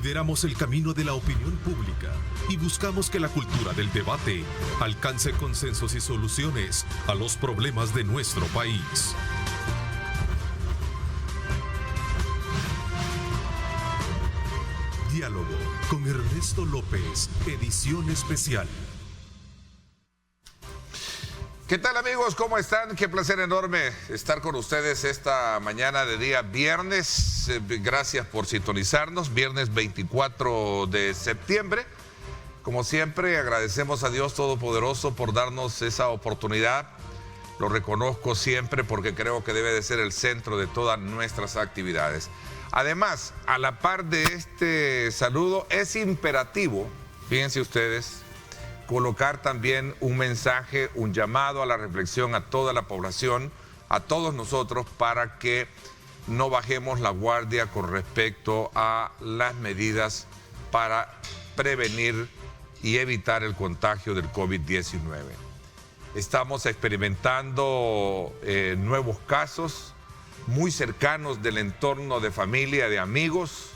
Lideramos el camino de la opinión pública y buscamos que la cultura del debate alcance consensos y soluciones a los problemas de nuestro país. Diálogo con Ernesto López, edición especial. ¿Qué tal, amigos? ¿Cómo están? Qué placer enorme estar con ustedes esta mañana de día viernes. Gracias por sintonizarnos. Viernes 24 de septiembre. Como siempre, agradecemos a Dios Todopoderoso por darnos esa oportunidad. Lo reconozco siempre porque creo que debe de ser el centro de todas nuestras actividades. Además, a la par de este saludo, es imperativo, fíjense ustedes, colocar también un mensaje, un llamado a la reflexión a toda la población, a todos nosotros, para que no bajemos la guardia con respecto a las medidas para prevenir y evitar el contagio del COVID-19. Estamos experimentando nuevos casos muy cercanos del entorno de familia, de amigos,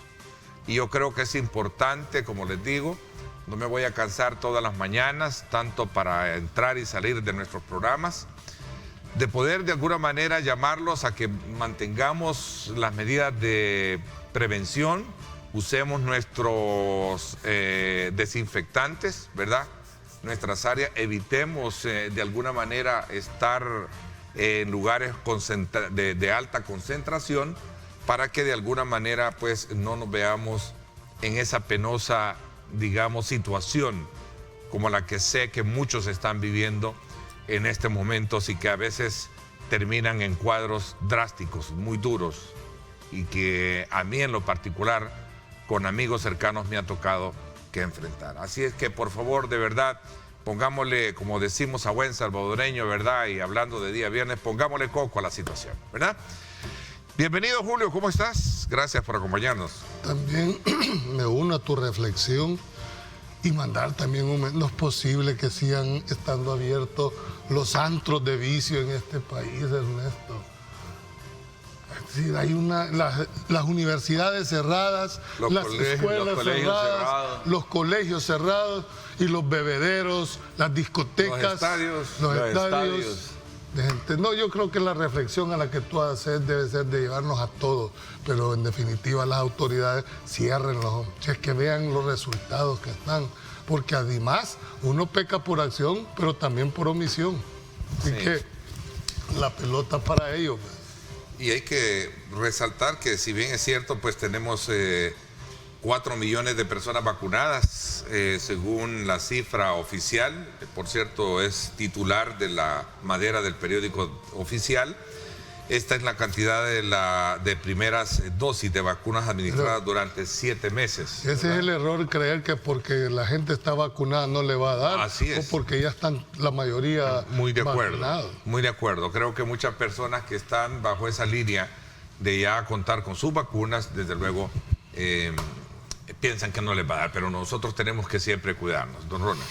y yo creo que es importante, como les digo, no me voy a cansar todas las mañanas, tanto para entrar y salir de nuestros programas, de poder de alguna manera llamarlos a que mantengamos las medidas de prevención, usemos nuestros desinfectantes, ¿verdad? Nuestras áreas, evitemos de alguna manera estar en lugares de alta concentración, para que de alguna manera pues no nos veamos en esa penosa, digamos, situación como la que sé que muchos están viviendo en este momento y que a veces terminan en cuadros drásticos, muy duros, y que a mí en lo particular, con amigos cercanos, me ha tocado que enfrentar. Así es que, por favor, de verdad, pongámosle, como decimos a buen salvadoreño, ¿verdad? Y hablando de día viernes, pongámosle coco a la situación, ¿verdad? Bienvenido, Julio, ¿cómo estás? Gracias por acompañarnos. También me uno a tu reflexión y mandar también no es posible que sigan estando abiertos los antros de vicio en este país, Ernesto. Es decir, hay las universidades cerradas, las escuelas cerradas, los colegios cerrados y los bebederos, las discotecas, los estadios. De gente. No, yo creo que la reflexión a la que tú haces debe ser de llevarnos a todos, pero en definitiva las autoridades ciérrenlos, es que vean los resultados que están, porque además uno peca por acción, pero también por omisión. Así que la pelota para ellos. Y hay que resaltar que, si bien es cierto, pues tenemos 4 millones de personas vacunadas, según la cifra oficial. Por cierto, es titular de la madera del periódico oficial. Esta es la cantidad de primeras dosis de vacunas administradas durante 7 meses. Ese es el error, creer que porque la gente está vacunada no le va a dar. Así es. O porque ya están la mayoría muy de acuerdo, vacunados. Muy de acuerdo. Creo que muchas personas que están bajo esa línea de ya contar con sus vacunas, desde luego, piensan que no les va a dar, pero nosotros tenemos que siempre cuidarnos. Don Ronald,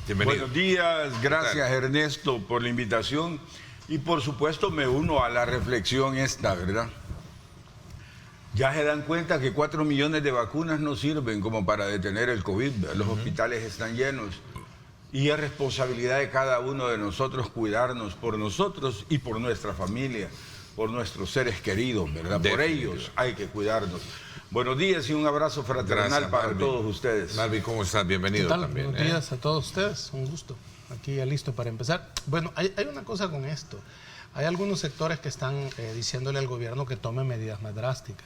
bienvenido. Buenos días, gracias Ernesto por la invitación y por supuesto me uno a la reflexión esta, ¿verdad? Ya se dan cuenta que 4 millones de vacunas no sirven como para detener el COVID, ¿verdad? Los hospitales están llenos y es responsabilidad de cada uno de nosotros cuidarnos por nosotros y por nuestra familia, por nuestros seres queridos, ¿verdad? Por ellos hay que cuidarnos. Buenos días y un abrazo fraternal para todos ustedes. Marvin, ¿cómo estás? Bienvenido también. Buenos días a todos ustedes, un gusto. Aquí ya listo para empezar. Bueno, hay una cosa con esto. Hay algunos sectores que están diciéndole al gobierno que tome medidas más drásticas.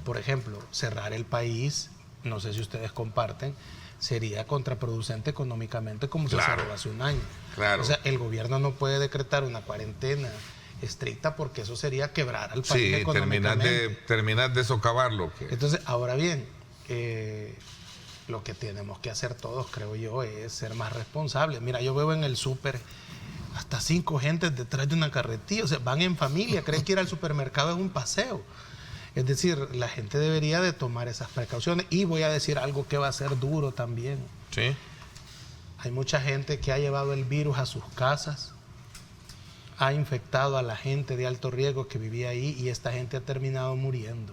Por ejemplo, cerrar el país, no sé si ustedes comparten, sería contraproducente económicamente como se cerró hace un año. Claro. O sea, el gobierno no puede decretar una cuarentena estricta porque eso sería quebrar al país económicamente. Terminar de socavarlo. Entonces, ahora bien, lo que tenemos que hacer todos, creo yo, es ser más responsables. Mira, yo veo en el súper hasta 5 gentes detrás de una carretilla, o sea, van en familia, creen que ir al supermercado es un paseo. Es decir, la gente debería de tomar esas precauciones. Y voy a decir algo que va a ser duro también. Sí. Hay mucha gente que ha llevado el virus a sus casas, ha infectado a la gente de alto riesgo que vivía ahí y esta gente ha terminado muriendo.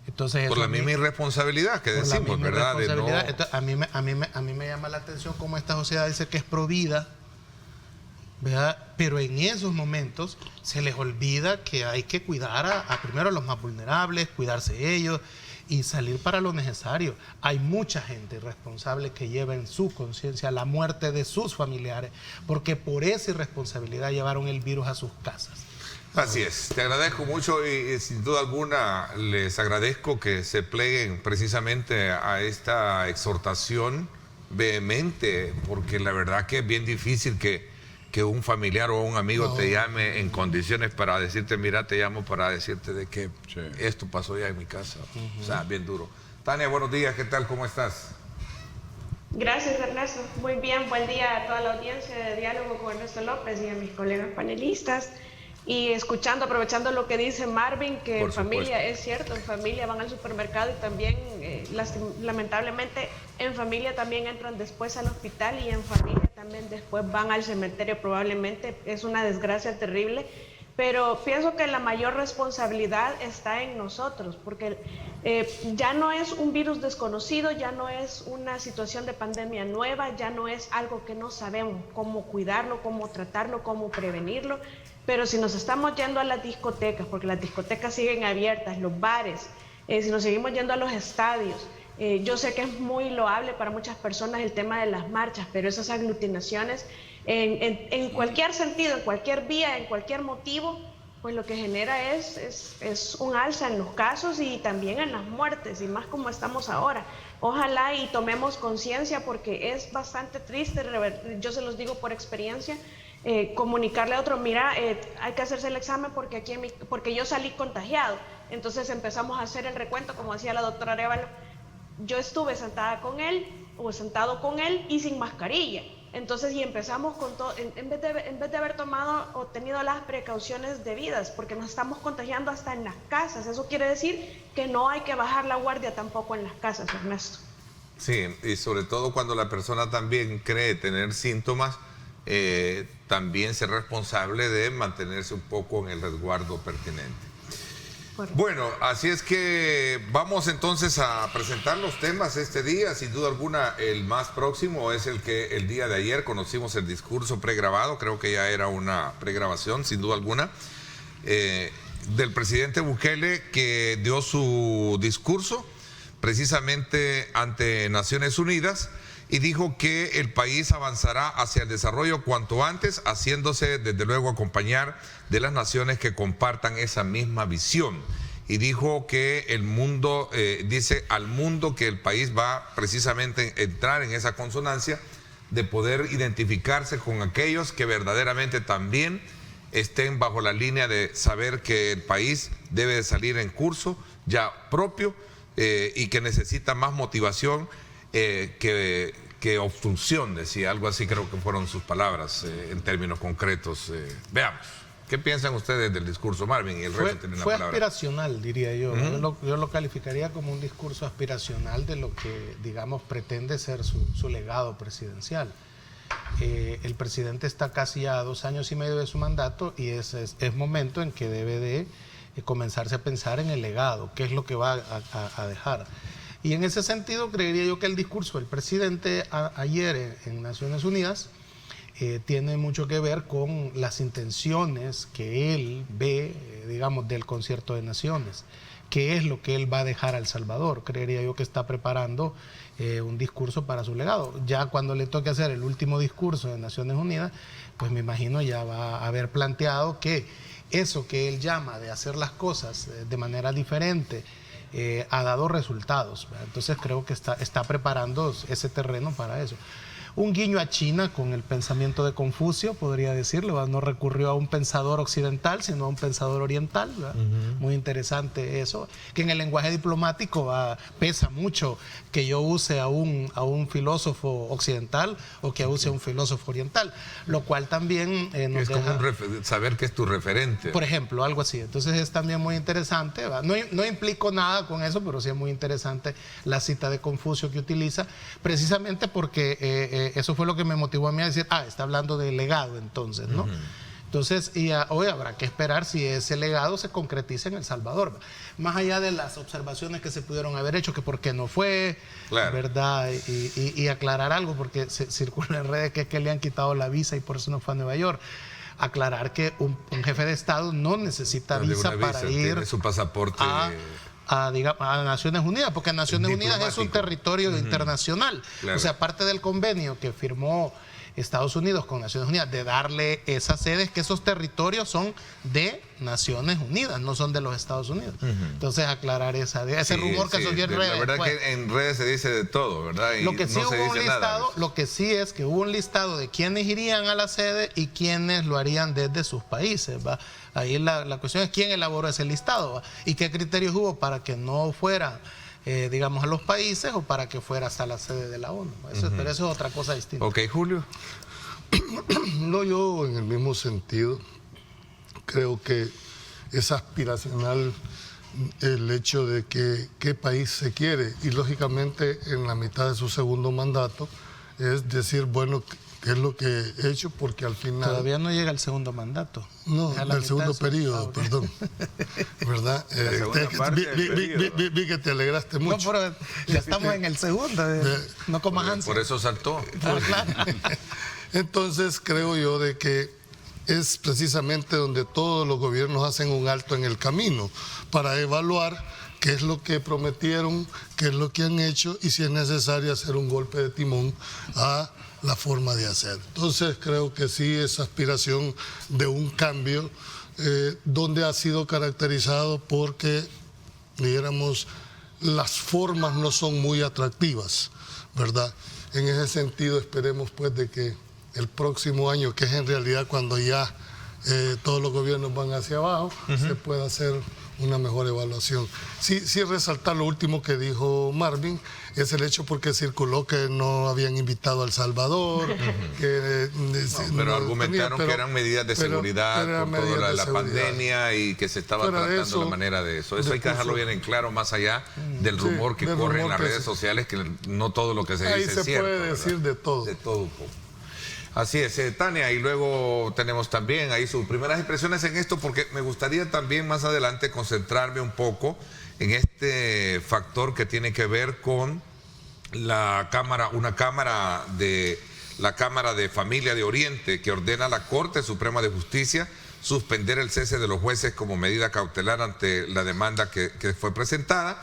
Entonces, por la misma irresponsabilidad que decimos, ¿verdad? Entonces, a mí me llama la atención cómo esta sociedad dice que es provida, ¿verdad? Pero en esos momentos se les olvida que hay que cuidar primero a los más vulnerables, cuidarse ellos y salir para lo necesario. Hay mucha gente irresponsable que lleva en su conciencia la muerte de sus familiares, porque por esa irresponsabilidad llevaron el virus a sus casas. Así es, te agradezco mucho y sin duda alguna les agradezco que se pleguen precisamente a esta exhortación vehemente, porque la verdad que es bien difícil que un familiar o un amigo te llame en condiciones para decirte, mira, te llamo para decirte de que esto pasó ya en mi casa. O sea, bien duro. Tania, buenos días, ¿qué tal? ¿Cómo estás? Gracias, Ernesto. Muy bien, buen día a toda la audiencia de Diálogo con Ernesto López y a mis colegas panelistas. Y aprovechando lo que dice Marvin, que en familia, es cierto, en familia van al supermercado y también, lamentablemente, en familia también entran después al hospital y en familia también después van al cementerio, probablemente. Es una desgracia terrible, pero pienso que la mayor responsabilidad está en nosotros, porque ya no es un virus desconocido, ya no es una situación de pandemia nueva, ya no es algo que no sabemos cómo cuidarlo, cómo tratarlo, cómo prevenirlo. Pero si nos estamos yendo a las discotecas, porque las discotecas siguen abiertas, los bares, si nos seguimos yendo a los estadios, yo sé que es muy loable para muchas personas el tema de las marchas, pero esas aglutinaciones, en cualquier sentido, en cualquier vía, en cualquier motivo, pues lo que genera es un alza en los casos y también en las muertes, y más como estamos ahora. Ojalá y tomemos conciencia, porque es bastante triste, yo se los digo por experiencia, comunicarle a otro, mira, hay que hacerse el examen porque yo salí contagiado. Entonces empezamos a hacer el recuento, como decía la doctora Arevalo. Yo estuve sentada con él o sentado con él y sin mascarilla. Entonces, y empezamos con todo, en vez de haber tomado o tenido las precauciones debidas, porque nos estamos contagiando hasta en las casas. Eso quiere decir que no hay que bajar la guardia tampoco en las casas, Ernesto. Sí, y sobre todo cuando la persona también cree tener síntomas, también ser responsable de mantenerse un poco en el resguardo pertinente. Bueno, así es que vamos entonces a presentar los temas este día. Sin duda alguna, el más próximo es el que el día de ayer conocimos el discurso pregrabado, creo que ya era una pregrabación, sin duda alguna, del presidente Bukele, que dio su discurso precisamente ante Naciones Unidas y dijo que el país avanzará hacia el desarrollo cuanto antes, haciéndose desde luego acompañar de las naciones que compartan esa misma visión. Y dijo que el mundo, dice al mundo que el país va precisamente a entrar en esa consonancia de poder identificarse con aquellos que verdaderamente también estén bajo la línea de saber que el país debe de salir en curso ya propio y que necesita más motivación que obstrucción, decía, algo así creo que fueron sus palabras en términos concretos. Veamos, ¿qué piensan ustedes del discurso, Marvin? Y el resto tiene una palabra. Fue aspiracional, diría yo. Yo lo calificaría como un discurso aspiracional de lo que, digamos, pretende ser su legado presidencial. El presidente está casi a 2 años y medio de su mandato y es momento en que debe de comenzarse a pensar en el legado, qué es lo que va a dejar. Y en ese sentido, creería yo que el discurso del presidente ayer en Naciones Unidas tiene mucho que ver con las intenciones que él ve, digamos, del concierto de naciones. ¿Qué es lo que él va a dejar a El Salvador? Creería yo que está preparando un discurso para su legado. Ya cuando le toque hacer el último discurso de Naciones Unidas, pues me imagino ya va a haber planteado que eso que él llama de hacer las cosas de manera diferente, ha dado resultados. Entonces creo que está preparando ese terreno para eso. Un guiño a China con el pensamiento de Confucio, podría decirlo, no recurrió a un pensador occidental, sino a un pensador oriental. Muy interesante eso, que en el lenguaje diplomático pesa mucho que yo use a un filósofo occidental o que use a un filósofo oriental, lo cual también nos deja... como saber que es tu referente. Por ejemplo, algo así. Entonces es también muy interesante. No implico nada con eso, pero sí es muy interesante la cita de Confucio que utiliza, precisamente porque eso fue lo que me motivó a mí a decir, está hablando de legado entonces, ¿no? Entonces, hoy habrá que esperar si ese legado se concretiza en El Salvador. Más allá de las observaciones que se pudieron haber hecho, que por qué no fue, claro, ¿verdad? Y aclarar algo, porque se circula en redes que le han quitado la visa y por eso no fue a Nueva York. Aclarar que un jefe de Estado no necesita visa para ir, tiene su pasaporte a Naciones Unidas, porque Naciones Unidas es un territorio internacional. Claro. O sea, parte del convenio que firmó Estados Unidos con Naciones Unidas de darle esas sedes, que esos territorios son de Naciones Unidas, no son de los Estados Unidos. Entonces, aclarar ese rumor que surgió en redes. La verdad que en redes se dice de todo, ¿verdad? Y lo que sí no hubo un listado, lo que sí es que hubo un listado de quiénes irían a la sede y quiénes lo harían desde sus países, ¿va? Ahí la cuestión es quién elaboró ese listado, ¿va? Y qué criterios hubo para que no fuera, digamos, a los países o para que fuera hasta la sede de la ONU. Pero eso es otra cosa distinta. Ok, Julio. No, yo en el mismo sentido creo que es aspiracional el hecho de que qué país se quiere, y lógicamente en la mitad de su segundo mandato es decir, bueno, qué es lo que he hecho, porque al final... Todavía no llega el segundo mandato. No, el segundo periodo, perdón. ¿Verdad? Vi que te alegraste mucho. No, pero ya estamos en el segundo, no comas ansia. Por eso saltó. Claro. Entonces creo yo de que es precisamente donde todos los gobiernos hacen un alto en el camino para evaluar qué es lo que prometieron, qué es lo que han hecho y si es necesario hacer un golpe de timón a la forma de hacer. Entonces creo que sí, esa aspiración de un cambio donde ha sido caracterizado porque, dijéramos, las formas no son muy atractivas, ¿verdad? En ese sentido esperemos pues de que el próximo año, que es en realidad cuando ya todos los gobiernos van hacia abajo, se pueda hacer una mejor evaluación. Sí, resaltar lo último que dijo Marvin, es el hecho porque circuló que no habían invitado a El Salvador, pero argumentaron que eran medidas de seguridad por toda la pandemia y que se estaba tratando la manera de eso. Eso hay que dejarlo bien en claro, más allá del rumor que corre en las redes sociales, que no todo lo que se dice es cierto. Ahí se puede decir de todo. De todo un poco. Así es, Tania, y luego tenemos también ahí sus primeras impresiones en esto, porque me gustaría también más adelante concentrarme un poco en este factor que tiene que ver con la Cámara de Familia de Oriente, que ordena a la Corte Suprema de Justicia suspender el cese de los jueces como medida cautelar ante la demanda que fue presentada.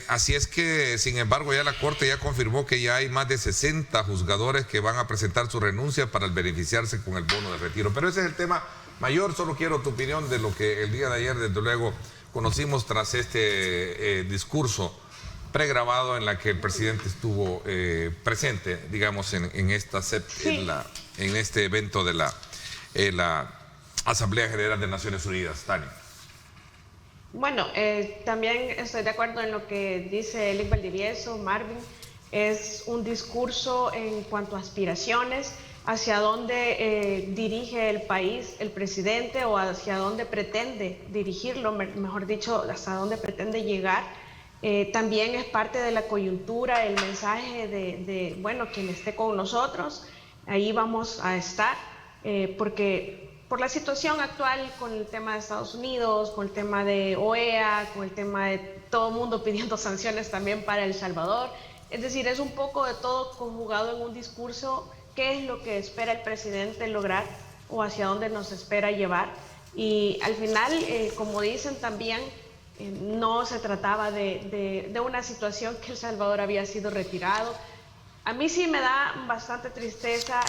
Así es que, sin embargo, ya la Corte ya confirmó que ya hay más de 60 juzgadores que van a presentar su renuncia para beneficiarse con el bono de retiro. Pero ese es el tema mayor. Solo quiero tu opinión de lo que el día de ayer, desde luego, conocimos tras este discurso pregrabado en la que el presidente estuvo presente, digamos, en este evento de la Asamblea General de Naciones Unidas. Tania. Bueno, también estoy de acuerdo en lo que dice Elic Valdivieso, Marvin. Es un discurso en cuanto a aspiraciones, hacia dónde dirige el país el presidente o hacia dónde pretende dirigirlo, mejor dicho, hasta dónde pretende llegar. También es parte de la coyuntura, el mensaje de bueno, quien esté con nosotros, ahí vamos a estar, porque por la situación actual con el tema de Estados Unidos, con el tema de OEA, con el tema de todo el mundo pidiendo sanciones también para El Salvador. Es decir, es un poco de todo conjugado en un discurso, qué es lo que espera el presidente lograr o hacia dónde nos espera llevar. Y al final, como dicen también, no se trataba de una situación que El Salvador había sido retirado. A mí sí me da bastante tristeza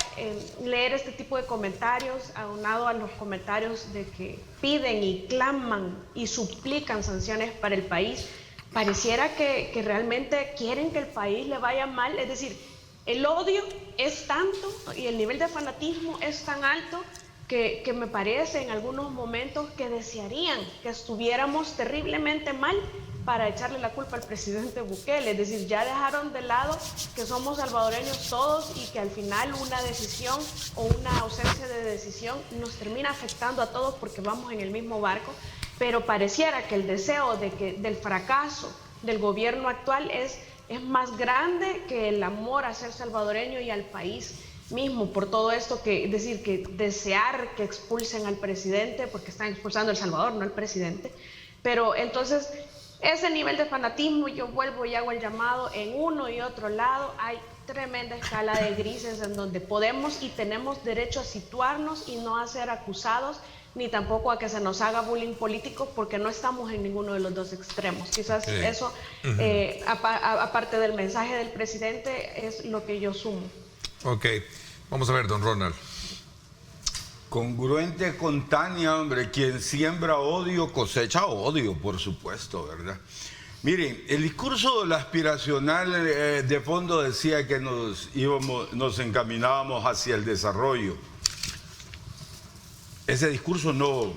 leer este tipo de comentarios, aunado a los comentarios de que piden y claman y suplican sanciones para el país. Pareciera que realmente quieren que el país le vaya mal, es decir, el odio es tanto y el nivel de fanatismo es tan alto que me parece en algunos momentos que desearían que estuviéramos terriblemente mal para echarle la culpa al presidente Bukele. Es decir, ya dejaron de lado que somos salvadoreños todos y que al final una decisión o una ausencia de decisión nos termina afectando a todos porque vamos en el mismo barco, pero pareciera que el deseo del fracaso del gobierno actual es más grande que el amor a ser salvadoreño y al país. mismo por todo esto, que decir que desear que expulsen al presidente, porque están expulsando a El Salvador, no al presidente. Pero entonces, ese nivel de fanatismo, yo vuelvo y hago el llamado, en uno y otro lado hay tremenda escala de grises en donde podemos y tenemos derecho a situarnos y no a ser acusados, ni tampoco a que se nos haga bullying político, porque no estamos en ninguno de los dos extremos. Quizás eso, aparte del mensaje del presidente, es lo que yo sumo. Ok, vamos a ver, don Ronald. Congruente con Tania, hombre, quien siembra odio cosecha odio, por supuesto, ¿verdad? Miren, el discurso del aspiracional de fondo decía que nos encaminábamos hacia el desarrollo. Ese discurso no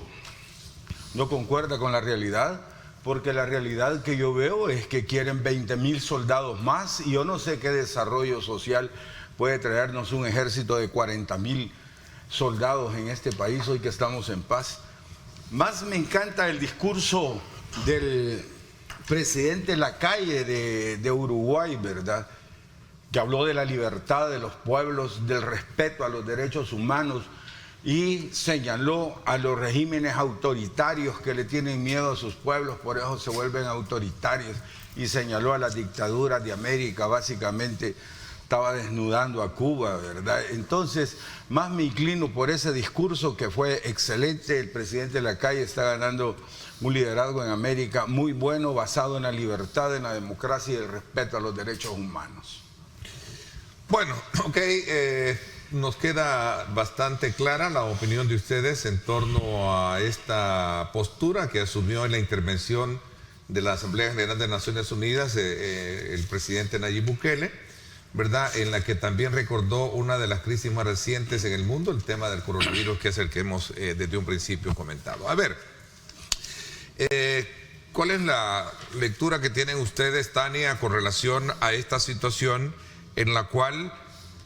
concuerda con la realidad, porque la realidad que yo veo es que quieren 20.000 soldados más, y yo no sé qué desarrollo social puede traernos un ejército de 40.000 soldados en este país hoy que estamos en paz. Más me encanta el discurso del presidente Lacalle de Uruguay, ¿verdad?, que habló de la libertad de los pueblos, del respeto a los derechos humanos, y señaló a los regímenes autoritarios que le tienen miedo a sus pueblos, por eso se vuelven autoritarios, y señaló a las dictaduras de América, básicamente estaba desnudando a Cuba, ¿verdad? Entonces, más me inclino por ese discurso que fue excelente. El presidente Lacalle está ganando un liderazgo en América muy bueno, basado en la libertad, en la democracia y el respeto a los derechos humanos. Bueno, ok, nos queda bastante clara la opinión de ustedes en torno a esta postura que asumió en la intervención de la Asamblea General de Naciones Unidas el presidente Nayib Bukele, ¿verdad?, en la que también recordó una de las crisis más recientes en el mundo, el tema del coronavirus, que es el que hemos desde un principio comentado. A ver, ¿cuál es la lectura que tienen ustedes, Tania, con relación a esta situación en la cual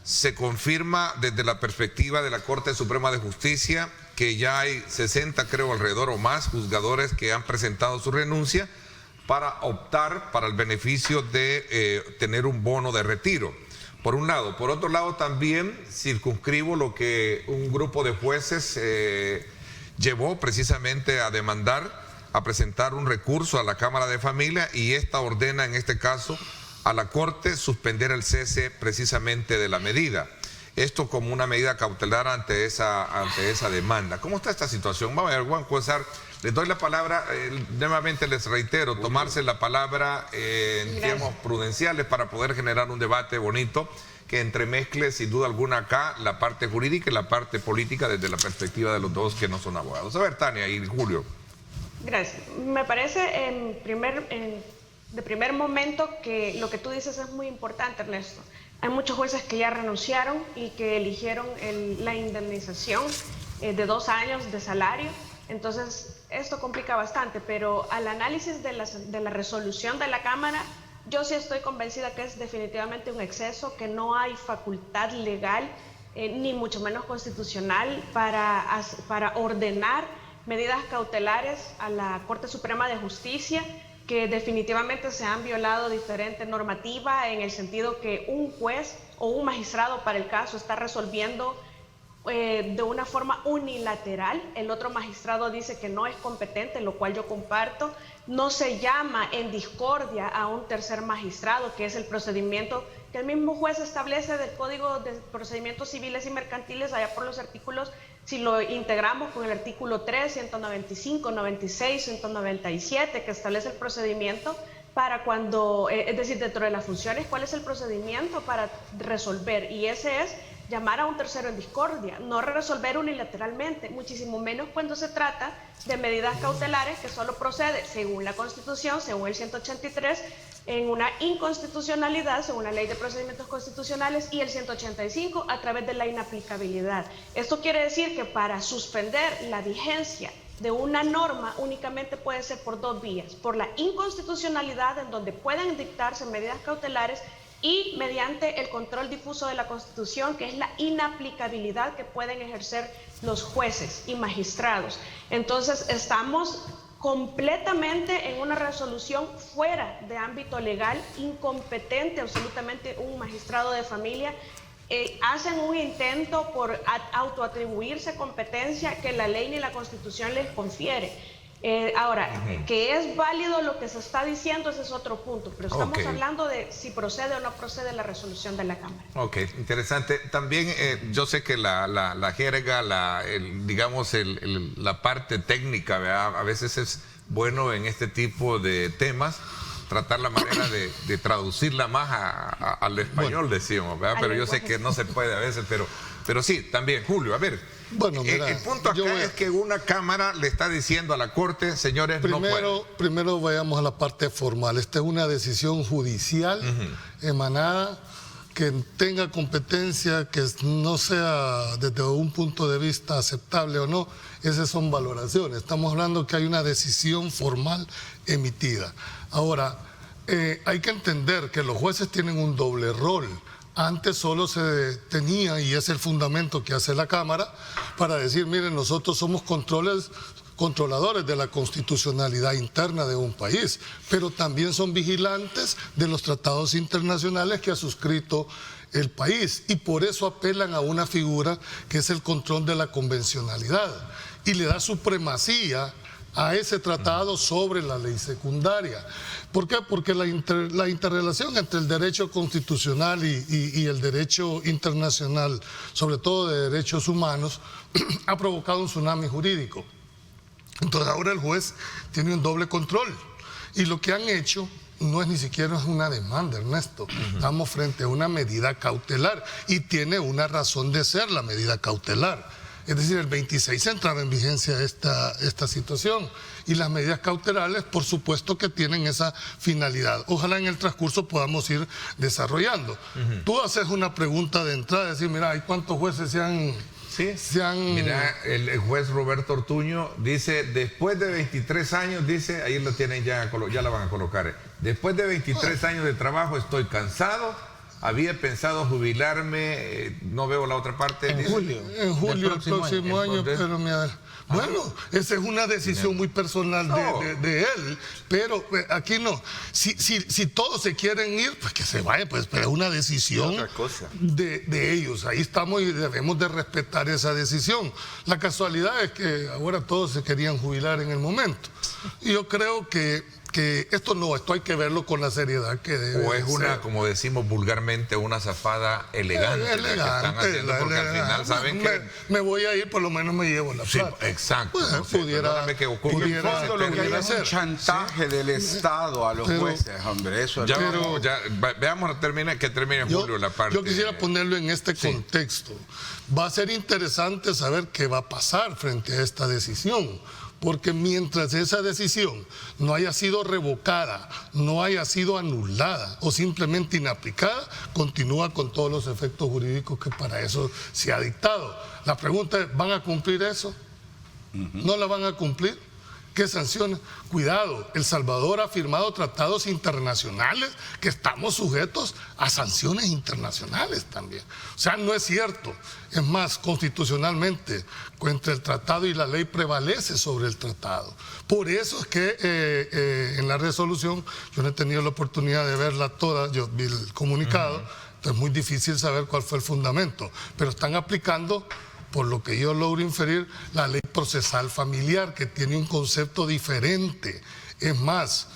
se confirma desde la perspectiva de la Corte Suprema de Justicia que ya hay 60, creo, alrededor o más juzgadores que han presentado su renuncia para optar para el beneficio de tener un bono de retiro, por un lado? Por otro lado, también circunscribo lo que un grupo de jueces llevó precisamente a demandar, a presentar un recurso a la Cámara de Familia, y esta ordena en este caso a la Corte suspender el cese precisamente de la medida. Esto como una medida cautelar ante esa demanda. ¿Cómo está esta situación? Vamos a ver, Juan César, les doy la palabra, nuevamente les reitero, tomarse la palabra en tiempos prudenciales para poder generar un debate bonito que entremezcle sin duda alguna acá la parte jurídica y la parte política desde la perspectiva de los dos que no son abogados. A ver, Tania y Julio. Gracias. Me parece de primer momento que lo que tú dices es muy importante, Ernesto. Hay muchos jueces que ya renunciaron y que eligieron la indemnización de 2 años de salario. Entonces, esto complica bastante, pero al análisis de la resolución de la Cámara, yo sí estoy convencida que es definitivamente un exceso, que no hay facultad legal, ni mucho menos constitucional, para ordenar medidas cautelares a la Corte Suprema de Justicia, que definitivamente se han violado diferente normativa, en el sentido que un juez o un magistrado para el caso está resolviendo de una forma unilateral, el otro magistrado dice que no es competente, lo cual yo comparto. No se llama en discordia a un tercer magistrado, que es el procedimiento que el mismo juez establece del Código de Procedimientos Civiles y Mercantiles, allá por los artículos, si lo integramos con el artículo 3, 195, 96, 197, que establece el procedimiento para cuando, es decir, dentro de las funciones, cuál es el procedimiento para resolver, y ese es llamar a un tercero en discordia, no resolver unilateralmente, muchísimo menos cuando se trata de medidas cautelares que solo procede, según la Constitución, según el 183, en una inconstitucionalidad, según la Ley de Procedimientos Constitucionales, y el 185 a través de la inaplicabilidad. Esto quiere decir que para suspender la vigencia de una norma únicamente puede ser por 2 vías, por la inconstitucionalidad, en donde pueden dictarse medidas cautelares, y mediante el control difuso de la Constitución, que es la inaplicabilidad que pueden ejercer los jueces y magistrados. Entonces, estamos completamente en una resolución fuera de ámbito legal, incompetente absolutamente un magistrado de familia hacen un intento por autoatribuirse competencia que la ley ni la Constitución les confiere. Ahora, que es válido lo que se está diciendo, ese es otro punto, pero estamos hablando de si procede o no procede la resolución de la Cámara. Ok, interesante. También yo sé que la jerga, la parte técnica, ¿verdad? A veces es bueno en este tipo de temas tratar la manera de traducirla más al español, decimos, ¿verdad? Pero yo sé que no se puede a veces, pero sí, también, Julio, a ver. Bueno, mira, el punto acá es que una Cámara le está diciendo a la Corte, señores, no pueden. Primero vayamos a la parte formal. Esta es una decisión judicial emanada, que tenga competencia, que no sea desde un punto de vista aceptable o no, esas son valoraciones. Estamos hablando que hay una decisión formal emitida. Ahora, hay que entender que los jueces tienen un doble rol. Antes solo se tenía, y es el fundamento que hace la Cámara, para decir, miren, nosotros somos controladores de la constitucionalidad interna de un país, pero también son vigilantes de los tratados internacionales que ha suscrito el país, y por eso apelan a una figura que es el control de la convencionalidad, y le da supremacía a ese tratado sobre la ley secundaria. ¿Por qué? Porque la interrelación entre el derecho constitucional y el derecho internacional, sobre todo de derechos humanos, ha provocado un tsunami jurídico. Entonces ahora el juez tiene un doble control, y lo que han hecho no es ni siquiera una demanda, Ernesto. Estamos frente a una medida cautelar, y tiene una razón de ser la medida cautelar. Es decir, el 26 entraba en vigencia esta situación, y las medidas cautelares, por supuesto que tienen esa finalidad. Ojalá en el transcurso podamos ir desarrollando. Tú haces una pregunta de entrada, decir, mira, ¿hay cuántos jueces se han... Mira, el juez Roberto Ortuño dice, después de 23 años, dice, ahí lo tienen ya la van a colocar. Después de 23 años de trabajo estoy cansado, había pensado jubilarme, no veo la otra parte. En julio del próximo año, pero bueno, esa es una decisión muy personal de él, pero aquí no. Si todos se quieren ir, pues que se vaya, pues, pero es una decisión de ellos. Ahí estamos y debemos de respetar esa decisión. La casualidad es que ahora todos se querían jubilar en el momento. Y yo creo que esto hay que verlo con la seriedad que debe. O es ser. Como decimos vulgarmente, una zafada elegante. Porque al final saben que... Me voy a ir, por lo menos me llevo la plata. Sí, exacto. Pues, pudiera ser un chantaje del Estado a los jueces, hombre. Eso veamos, que termine en julio la parte. Yo quisiera ponerlo en este contexto. Va a ser interesante saber qué va a pasar frente a esta decisión. Porque mientras esa decisión no haya sido revocada, no haya sido anulada o simplemente inaplicada, continúa con todos los efectos jurídicos que para eso se ha dictado. La pregunta es, ¿van a cumplir eso? ¿No la van a cumplir? ¿Qué sanciones? Cuidado, El Salvador ha firmado tratados internacionales que estamos sujetos a sanciones internacionales también. O sea, no es cierto. Es más, constitucionalmente, entre el tratado y la ley prevalece sobre el tratado. Por eso es que en la resolución, yo no he tenido la oportunidad de verla toda, yo vi el comunicado, entonces es muy difícil saber cuál fue el fundamento, pero están aplicando, por lo que yo logro inferir, la ley procesal familiar, que tiene un concepto diferente. Es más,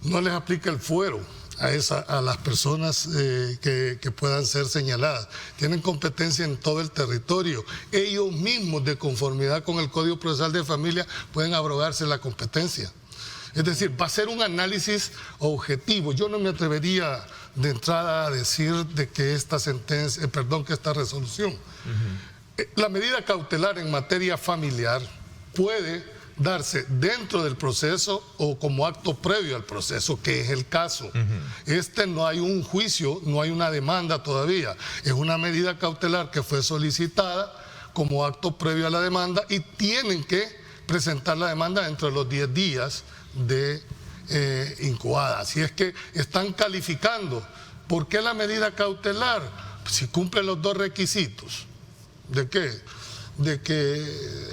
no les aplica el fuero a las personas que puedan ser señaladas. Tienen competencia en todo el territorio. Ellos mismos, de conformidad con el Código Procesal de Familia, pueden abrogarse la competencia. Es decir, va a ser un análisis objetivo. Yo no me atrevería de entrada a decir de que esta resolución... La medida cautelar en materia familiar puede darse dentro del proceso o como acto previo al proceso, que es el caso. No hay un juicio, no hay una demanda todavía. Es una medida cautelar que fue solicitada como acto previo a la demanda, y tienen que presentar la demanda dentro de los 10 días de incubada. Así es que están calificando. ¿Por qué la medida cautelar? Si cumple los dos requisitos. ¿De qué? de que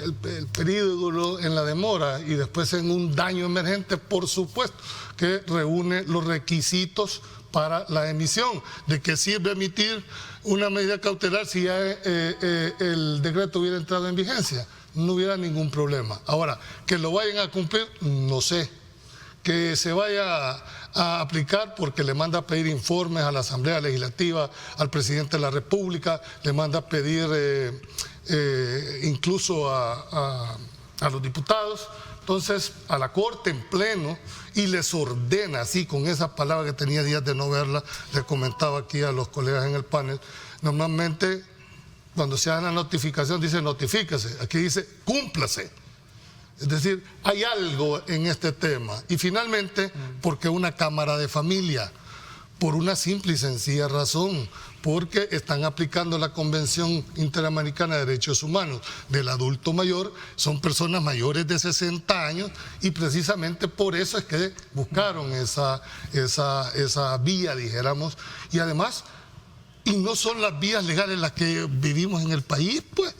el peligro en la demora y después en un daño emergente, por supuesto, que reúne los requisitos para la emisión. ¿De qué sirve emitir una medida cautelar si ya el decreto hubiera entrado en vigencia? No hubiera ningún problema. Ahora, que lo vayan a cumplir, no sé. Que se vaya a aplicar porque le manda a pedir informes a la Asamblea Legislativa, al Presidente de la República, le manda a pedir incluso a los diputados, entonces a la Corte en pleno, y les ordena, así con esa palabra que tenía días de no verla, le comentaba aquí a los colegas en el panel, normalmente cuando se haga la notificación dice notifíquese, aquí dice cúmplase. Es decir, hay algo en este tema. Y finalmente, porque una cámara de familia, por una simple y sencilla razón, porque están aplicando la Convención Interamericana de Derechos Humanos del adulto mayor, son personas mayores de 60 años y precisamente por eso es que buscaron esa vía, dijéramos, y además, y no son las vías legales las que vivimos en el país, pues.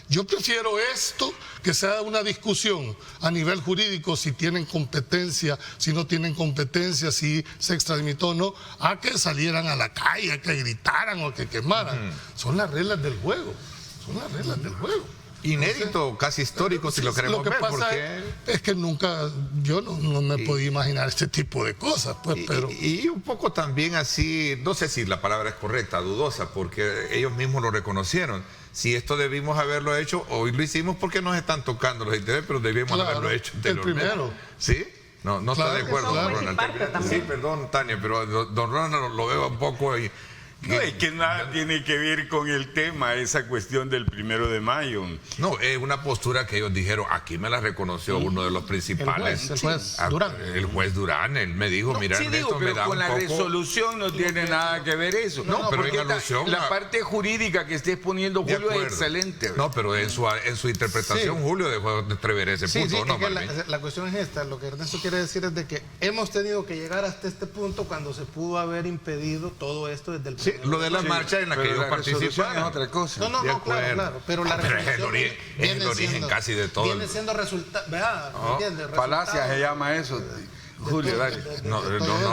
Yo prefiero esto, que sea una discusión a nivel jurídico, si tienen competencia, si no tienen competencia, si se extralimitó o no, a que salieran a la calle, a que gritaran o a que quemaran. Son las reglas del juego, son las reglas del juego. Inédito, entonces, casi histórico, si lo queremos ver. Lo que pasa es que nunca, yo no me podía imaginar este tipo de cosas, pues, pero... Y un poco también así, no sé si la palabra es correcta, dudosa, porque ellos mismos lo reconocieron. Si esto debimos haberlo hecho, hoy lo hicimos porque nos están tocando los intereses, pero debíamos haberlo hecho anteriormente. El primero. ¿Sí? No está de acuerdo, don Ronald. Sí, perdón, Tania, pero don Ronald lo veo un poco ahí. No, es que nada tiene que ver con el tema, esa cuestión del 1 de mayo. No, es una postura que ellos dijeron, aquí me la reconoció uno de los principales. El juez Durán. El juez Durán, él me dijo, mira, sí, Ernesto, pero me da con un la poco... resolución no tiene nada que ver eso. No, pero en porque alusión la parte jurídica que estés poniendo, Julio, es excelente. No, pero en su interpretación, Sí. Julio dejó de entrever ese punto. Sí, ¿no, es que la cuestión es esta, lo que Ernesto quiere decir es de que hemos tenido que llegar hasta este punto cuando se pudo haber impedido todo esto desde el Sí, lo de la marcha en la que yo participé es otra cosa. No, claro, pero la resolución es el origen casi de todo. Viene siendo resultado, ¿verdad? ¿Entiendes? Falacia se llama eso. Julio, dale. No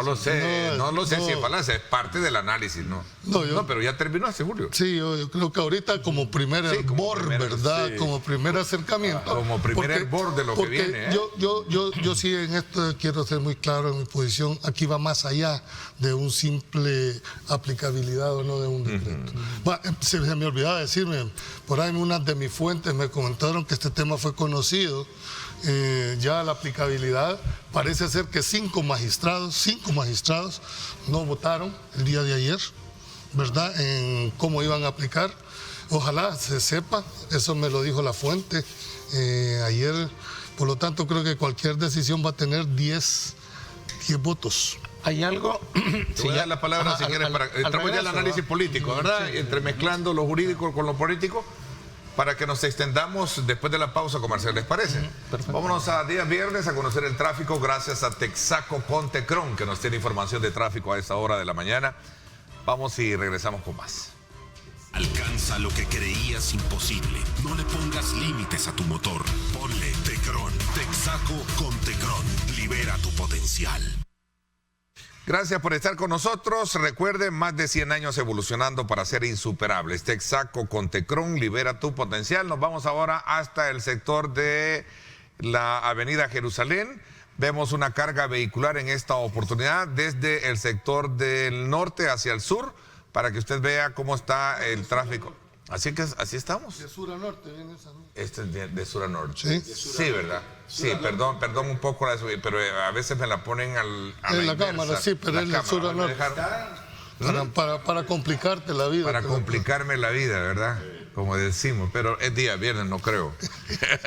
lo sé, no lo sé si es falacia, es parte del análisis, ¿no? No, pero ya terminó hace, Julio. Sí, yo creo que ahorita como primer hervor, ¿verdad? sí. Como primer acercamiento. Como primer hervor de lo que viene. Yo sí en esto quiero ser muy claro en mi posición. Aquí va más allá de un simple aplicabilidad o no de un decreto. Se me olvidaba decirme, por ahí unas de mis fuentes me comentaron que este tema fue conocido. Ya la aplicabilidad, parece ser que 5 magistrados no votaron el día de ayer, ¿verdad?, en cómo iban a aplicar. Ojalá se sepa, eso me lo dijo la fuente ayer, por lo tanto creo que cualquier decisión va a tener 10 votos. Hay algo... Te voy a dar la palabra si quieres, entramos ya al análisis político, ¿verdad? Entremezclando lo jurídico con lo político, para que nos extendamos después de la pausa comercial, ¿les parece? Vámonos a día viernes a conocer el tráfico gracias a Texaco Contecron, que nos tiene información de tráfico a esta hora de la mañana. Vamos y regresamos con más. Alcanza lo que creías imposible. No le pongas límites a tu motor. Ponle Tecron. Texaco Contecron. Libera tu potencial. Gracias por estar con nosotros. Recuerden, más de 100 años evolucionando para ser insuperables. Texaco Contecron, libera tu potencial. Nos vamos ahora hasta el sector de la avenida Jerusalén. Vemos una carga vehicular en esta oportunidad desde el sector del norte hacia el sur, para que usted vea cómo está el tráfico. Así que así estamos. De sur a norte viene esa, ¿no? Este es de sur a norte. Sí, sí, ¿verdad? Sí, perdón un poco, pero a veces me la ponen a la cámara, sí, pero es de sur a norte. Para complicarte la vida. Para complicarme la vida, ¿verdad? Como decimos, pero es día viernes, no creo.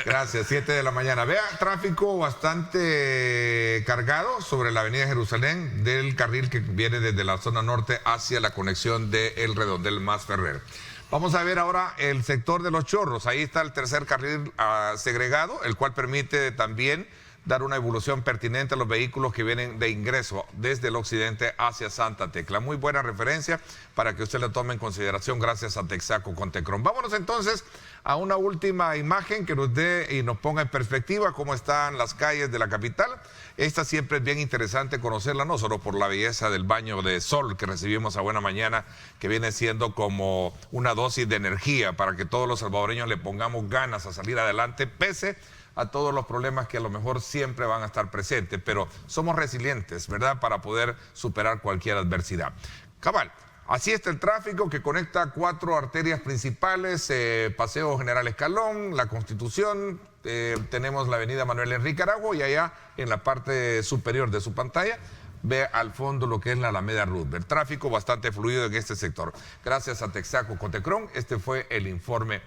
Gracias, 7 de la mañana. Vea, tráfico bastante cargado sobre la avenida Jerusalén del carril que viene desde la zona norte hacia la conexión de El Redondel más Ferrer. Vamos a ver ahora el sector de Los Chorros. Ahí está el tercer carril segregado, el cual permite también dar una evolución pertinente a los vehículos que vienen de ingreso desde el occidente hacia Santa Tecla. Muy buena referencia para que usted la tome en consideración gracias a Texaco con Tecron. Vámonos entonces a una última imagen que nos dé y nos ponga en perspectiva cómo están las calles de la capital. Esta siempre es bien interesante conocerla, no solo por la belleza del baño de sol que recibimos a buena mañana, que viene siendo como una dosis de energía para que todos los salvadoreños le pongamos ganas a salir adelante, pese a todos los problemas que a lo mejor siempre van a estar presentes, pero somos resilientes, ¿verdad?, para poder superar cualquier adversidad. Cabal. Así está el tráfico que conecta 4 arterias principales, Paseo General Escalón, La Constitución, tenemos la avenida Manuel Enrique Arago y allá en la parte superior de su pantalla ve al fondo lo que es la Alameda Roosevelt. Tráfico bastante fluido en este sector. Gracias a Texaco con Tecron, este fue el informe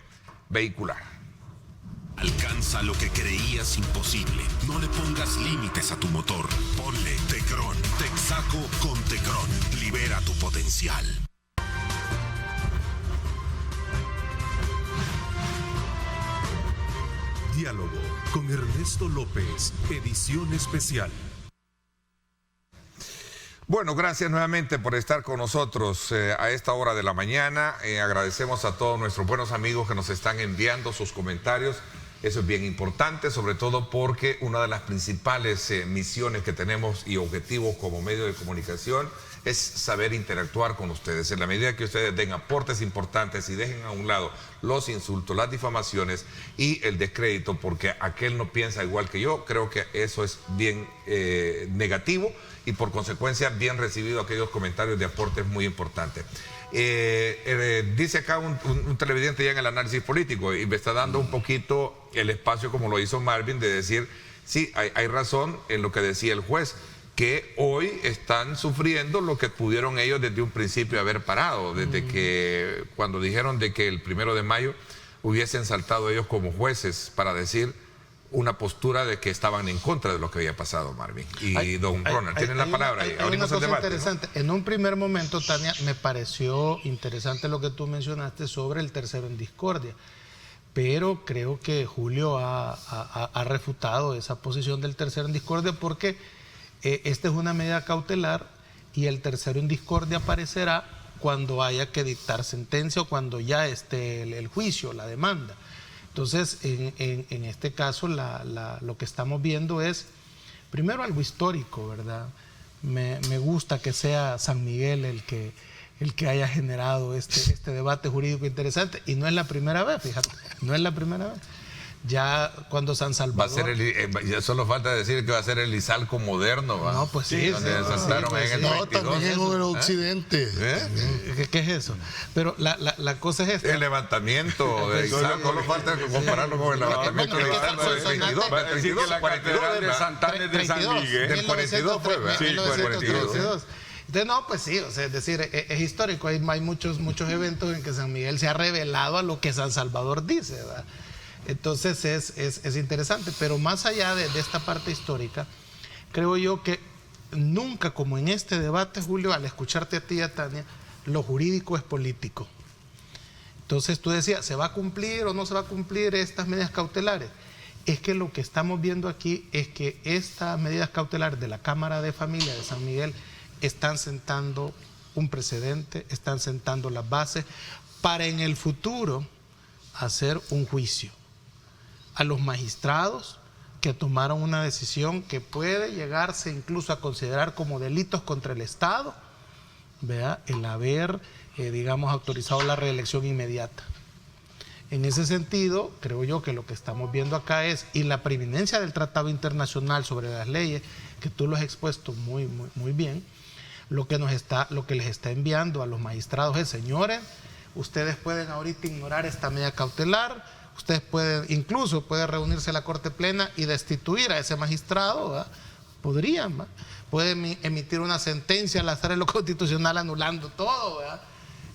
vehicular. Alcanza lo que creías imposible. No le pongas límites a tu motor. Ponle Tecron. Texaco con Tecron. Libera tu potencial. Diálogo con Ernesto López, edición especial. Bueno, gracias nuevamente por estar con nosotros a esta hora de la mañana. Agradecemos a todos nuestros buenos amigos que nos están enviando sus comentarios. Eso es bien importante, sobre todo porque una de las principales misiones que tenemos y objetivos como medio de comunicación es saber interactuar con ustedes. En la medida que ustedes den aportes importantes y dejen a un lado los insultos, las difamaciones y el descrédito porque aquel no piensa igual que yo, creo que eso es bien negativo y por consecuencia bien recibido aquellos comentarios de aportes muy importantes. Dice acá un televidente ya en el análisis político y me está dando un poquito el espacio como lo hizo Marvin de decir, sí, hay razón en lo que decía el juez, que hoy están sufriendo lo que pudieron ellos desde un principio haber parado, desde que cuando dijeron de que el 1 de mayo hubiesen saltado ellos como jueces para decir una postura de que estaban en contra de lo que había pasado, Marvin. Y don Ronald, tienen la palabra. Hay una cosa interesante. ¿No? En un primer momento, Tania, me pareció interesante lo que tú mencionaste sobre el tercero en discordia, pero creo que Julio ha refutado esa posición del tercero en discordia porque esta es una medida cautelar y el tercero en discordia aparecerá cuando haya que dictar sentencia o cuando ya esté el juicio, la demanda. Entonces, en este caso, lo que estamos viendo es, primero, algo histórico, ¿verdad? Me gusta que sea San Miguel el que haya generado este debate jurídico interesante. Y no es la primera vez, fíjate, no es la primera vez. Ya cuando San Salvador... Va a ser ya solo falta decir que va a ser el Izalco moderno, ¿va? No, pues sí. Donde saltaron en el 22. También en el occidente. ¿Qué es eso? Pero la cosa es esta. El levantamiento de Izalco, solo falta compararlo con el levantamiento de Izalco del 22. Va a decir que la catedral de Santana de San Miguel. Del 42 fue, ¿verdad? Sí, 42. Entonces, no, pues sí, o sea, es decir, es histórico. Hay muchos eventos en que San Miguel se ha revelado a lo que San Salvador dice, ¿verdad? Entonces es interesante, pero más allá de esta parte histórica, creo yo que nunca como en este debate, Julio, al escucharte a ti y a Tania, lo jurídico es político. Entonces tú decías, ¿se va a cumplir o no se va a cumplir estas medidas cautelares? Es que lo que estamos viendo aquí es que estas medidas cautelares de la Cámara de Familia de San Miguel están sentando un precedente, están sentando las bases para en el futuro hacer un juicio a los magistrados que tomaron una decisión que puede llegarse incluso a considerar como delitos contra el Estado, ¿verdad? El haber, digamos, autorizado la reelección inmediata. En ese sentido, creo yo que lo que estamos viendo acá es, y la preeminencia del Tratado Internacional sobre las leyes, que tú lo has expuesto muy bien, lo que les está enviando a los magistrados es, señores, ustedes pueden ahorita ignorar esta medida cautelar, ustedes incluso pueden reunirse a la Corte Plena y destituir a ese magistrado, ¿verdad? Podrían, ¿verdad? Pueden emitir una sentencia al azar en lo constitucional anulando todo, ¿verdad?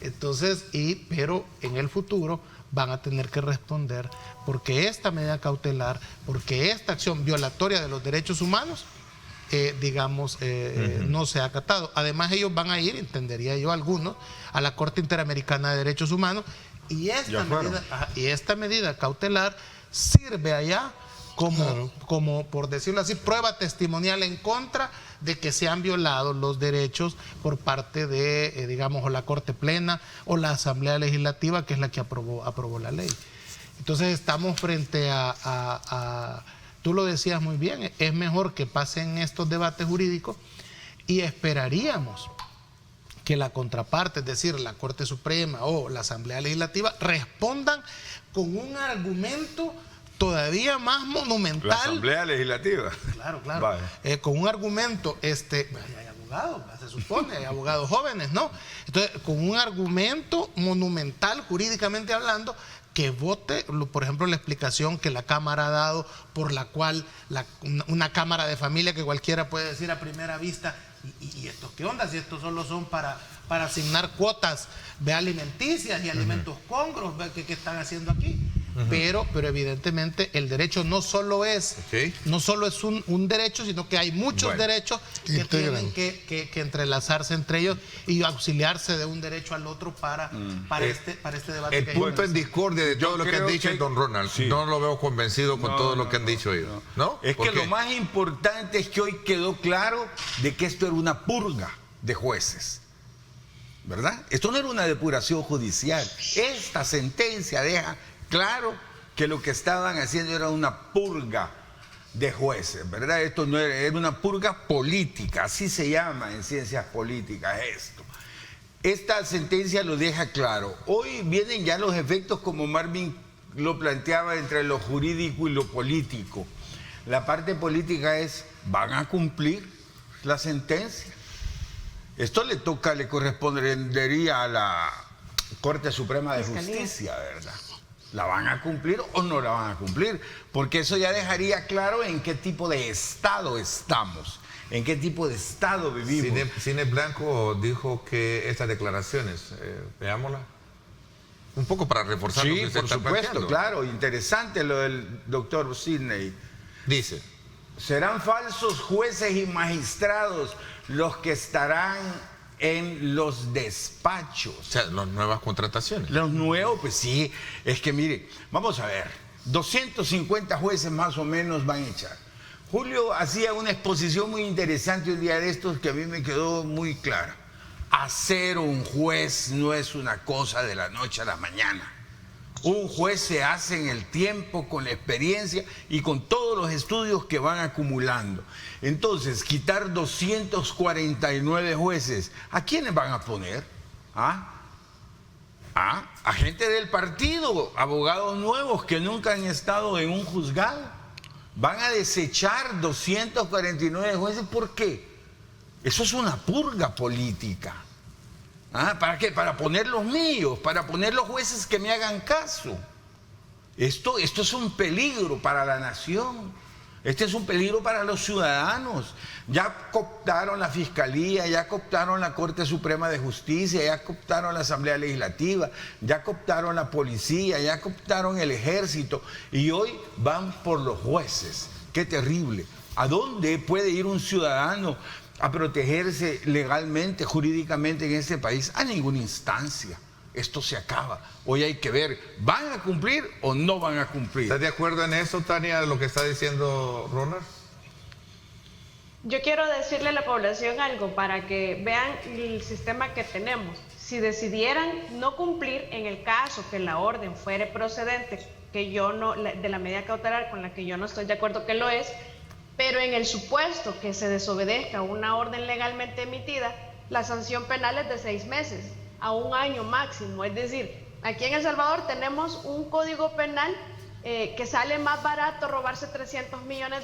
Entonces, pero en el futuro van a tener que responder porque esta medida cautelar, porque esta acción violatoria de los derechos humanos, no se ha acatado. Además, ellos van a ir, entendería yo algunos, a la Corte Interamericana de Derechos Humanos y esta medida cautelar sirve allá como, por decirlo así, prueba testimonial en contra de que se han violado los derechos por parte de, digamos, o la Corte Plena o la Asamblea Legislativa, que es la que aprobó la ley. Entonces estamos frente a tú lo decías muy bien, es mejor que pasen estos debates jurídicos y esperaríamos que la contraparte, es decir, la Corte Suprema o la Asamblea Legislativa, respondan con un argumento todavía más monumental. La Asamblea Legislativa. Claro. Con un argumento, hay abogados, se supone, hay abogados jóvenes, ¿no? Entonces, con un argumento monumental, jurídicamente hablando, que vote, por ejemplo, la explicación que la Cámara ha dado, por la cual una Cámara de Familia que cualquiera puede decir a primera vista, ¿y esto qué onda? Si estos solo son para asignar cuotas de alimenticias y alimentos congros, ¿qué están haciendo aquí? Pero evidentemente el derecho no solo es un derecho, sino que hay muchos derechos que tienen que entrelazarse entre ellos y auxiliarse de un derecho al otro para este debate. El punto en discordia de todo lo que han dicho don Ronald, no lo veo convencido con todo lo que han dicho ellos. ¿No? Es que lo más importante es que hoy quedó claro de que esto era una purga de jueces, ¿verdad? Esto no era una depuración judicial. Esta sentencia deja claro que lo que estaban haciendo era una purga de jueces, ¿verdad? Esto no era una purga política, así se llama en ciencias políticas esto. Esta sentencia lo deja claro. Hoy vienen ya los efectos, como Marvin lo planteaba, entre lo jurídico y lo político. La parte política es, ¿van a cumplir la sentencia? Esto le correspondería a la Corte Suprema de Justicia, ¿verdad? ¿La van a cumplir o no la van a cumplir? Porque eso ya dejaría claro en qué tipo de Estado estamos, en qué tipo de Estado vivimos. Cine Blanco dijo que estas declaraciones, veámosla, un poco para reforzar lo que usted está planteando. Sí, por supuesto, claro, interesante lo del doctor Sidney. Dice: serán falsos jueces y magistrados los que estarán en los despachos. O sea, las nuevas contrataciones. Los nuevos, pues sí. Es que mire, vamos a ver, 250 jueces más o menos van a echar. Julio hacía una exposición muy interesante un día de estos que a mí me quedó muy clara. Hacer un juez no es una cosa de la noche a la mañana. Un juez se hace en el tiempo, con la experiencia y con todos los estudios que van acumulando. Entonces, quitar 249 jueces, ¿a quiénes van a poner? A gente del partido, abogados nuevos que nunca han estado en un juzgado. Van a desechar 249 jueces. ¿Por qué? Eso es una purga política. ¿Para qué? Para poner los míos, para poner los jueces que me hagan caso. Esto es un peligro para la nación. Este es un peligro para los ciudadanos. Ya cooptaron la Fiscalía, ya cooptaron la Corte Suprema de Justicia, ya cooptaron la Asamblea Legislativa, ya cooptaron la Policía, ya cooptaron el Ejército y hoy van por los jueces. ¡Qué terrible! ¿A dónde puede ir un ciudadano a protegerse legalmente, jurídicamente en este país? A ninguna instancia. Esto se acaba. Hoy hay que ver, ¿van a cumplir o no van a cumplir? ¿Estás de acuerdo en eso, Tania, de lo que está diciendo Ronald? Yo quiero decirle a la población algo para que vean el sistema que tenemos. Si decidieran no cumplir, en el caso que la orden fuere procedente, que yo no, de la medida cautelar con la que yo no estoy de acuerdo que lo es, pero en el supuesto que se desobedezca una orden legalmente emitida, la sanción penal es de 6 meses a 1 año máximo. Es decir, aquí en El Salvador tenemos un código penal que sale más barato robarse $300 millones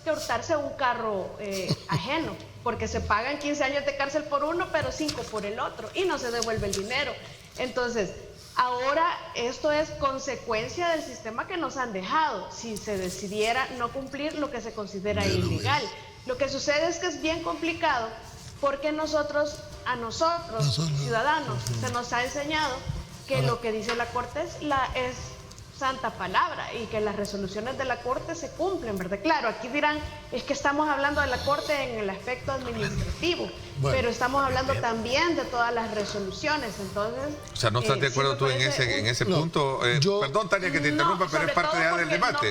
que hurtarse un carro ajeno, porque se pagan 15 años de cárcel por uno, pero 5 por el otro, y no se devuelve el dinero. Entonces, ahora esto es consecuencia del sistema que nos han dejado. Si se decidiera no cumplir lo que se considera ilegal, lo que sucede es que es bien complicado, porque a nosotros ciudadanos, se nos ha enseñado que lo que dice la Corte es santa palabra y que las resoluciones de la Corte se cumplen, ¿verdad? Claro, aquí dirán, es que estamos hablando de la Corte en el aspecto administrativo, pero estamos hablando también de todas las resoluciones. Entonces, o sea, ¿no estás de acuerdo tú en ese punto? Perdón, Tania, que te interrumpa, pero es parte del debate.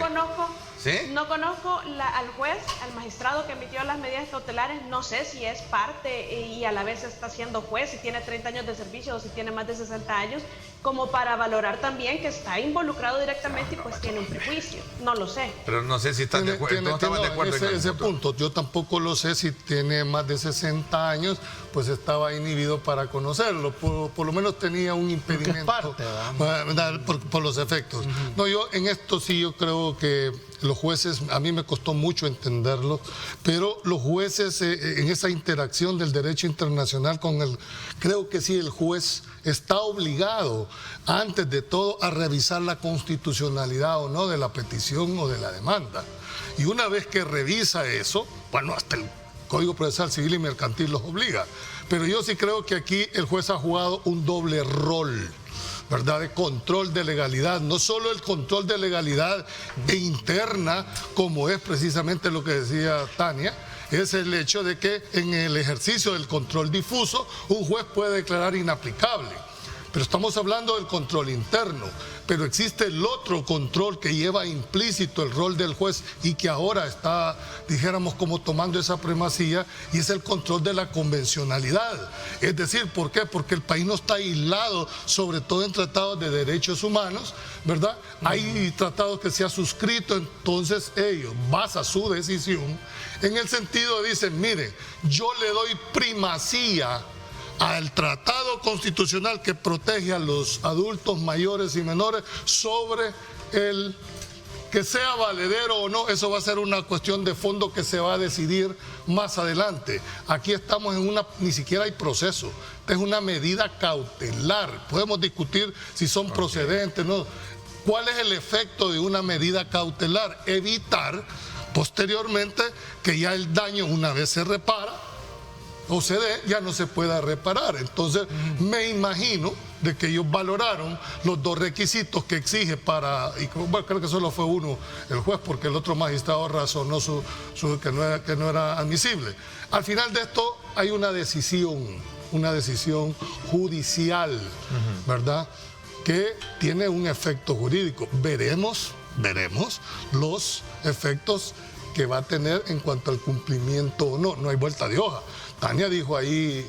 ¿Sí? No conozco al juez, al magistrado que emitió las medidas cautelares, no sé si es parte y a la vez está siendo juez, si tiene 30 años de servicio o si tiene más de 60 años, como para valorar también que está involucrado directamente y pues tiene un prejuicio. No lo sé. Pero no sé si están de acuerdo. No estaban de acuerdo en ese punto. Yo tampoco lo sé si tiene más de 60 años, pues estaba inhibido para conocerlo. Por lo menos tenía un impedimento por los efectos. No, yo en esto sí yo creo que los jueces, a mí me costó mucho entenderlo, pero los jueces en esa interacción del derecho internacional creo que sí, el juez está obligado, antes de todo, a revisar la constitucionalidad o no de la petición o de la demanda. Y una vez que revisa eso, bueno, hasta el Código Procesal Civil y Mercantil los obliga. Pero yo sí creo que aquí el juez ha jugado un doble rol, ¿verdad? De control de legalidad, no solo el control de legalidad interna, como es precisamente lo que decía Tania, es el hecho de que en el ejercicio del control difuso un juez puede declarar inaplicable. Pero estamos hablando del control interno, pero existe el otro control que lleva implícito el rol del juez y que ahora está, dijéramos, como tomando esa primacía, y es el control de la convencionalidad. Es decir, ¿por qué? Porque el país no está aislado, sobre todo en tratados de derechos humanos, ¿verdad? Hay tratados que se ha suscrito, entonces ellos basan su decisión en el sentido de dicen, miren, yo le doy primacía al tratado constitucional que protege a los adultos mayores y menores sobre el que sea valedero o no. Eso va a ser una cuestión de fondo que se va a decidir más adelante. Aquí estamos en ni siquiera hay proceso, esta es una medida cautelar, podemos discutir si son procedentes, no. ¿Cuál es el efecto de una medida cautelar? Evitar posteriormente que ya el daño, una vez se repara o se dé, ya no se pueda reparar. Entonces me imagino de que ellos valoraron los dos requisitos que exige y bueno, creo que solo fue uno el juez, porque el otro magistrado razonó que no era admisible. Al final de esto hay una decisión judicial, ¿verdad?, que tiene un efecto jurídico. Veremos los efectos que va a tener en cuanto al cumplimiento o no. No hay vuelta de hoja. Tania dijo ahí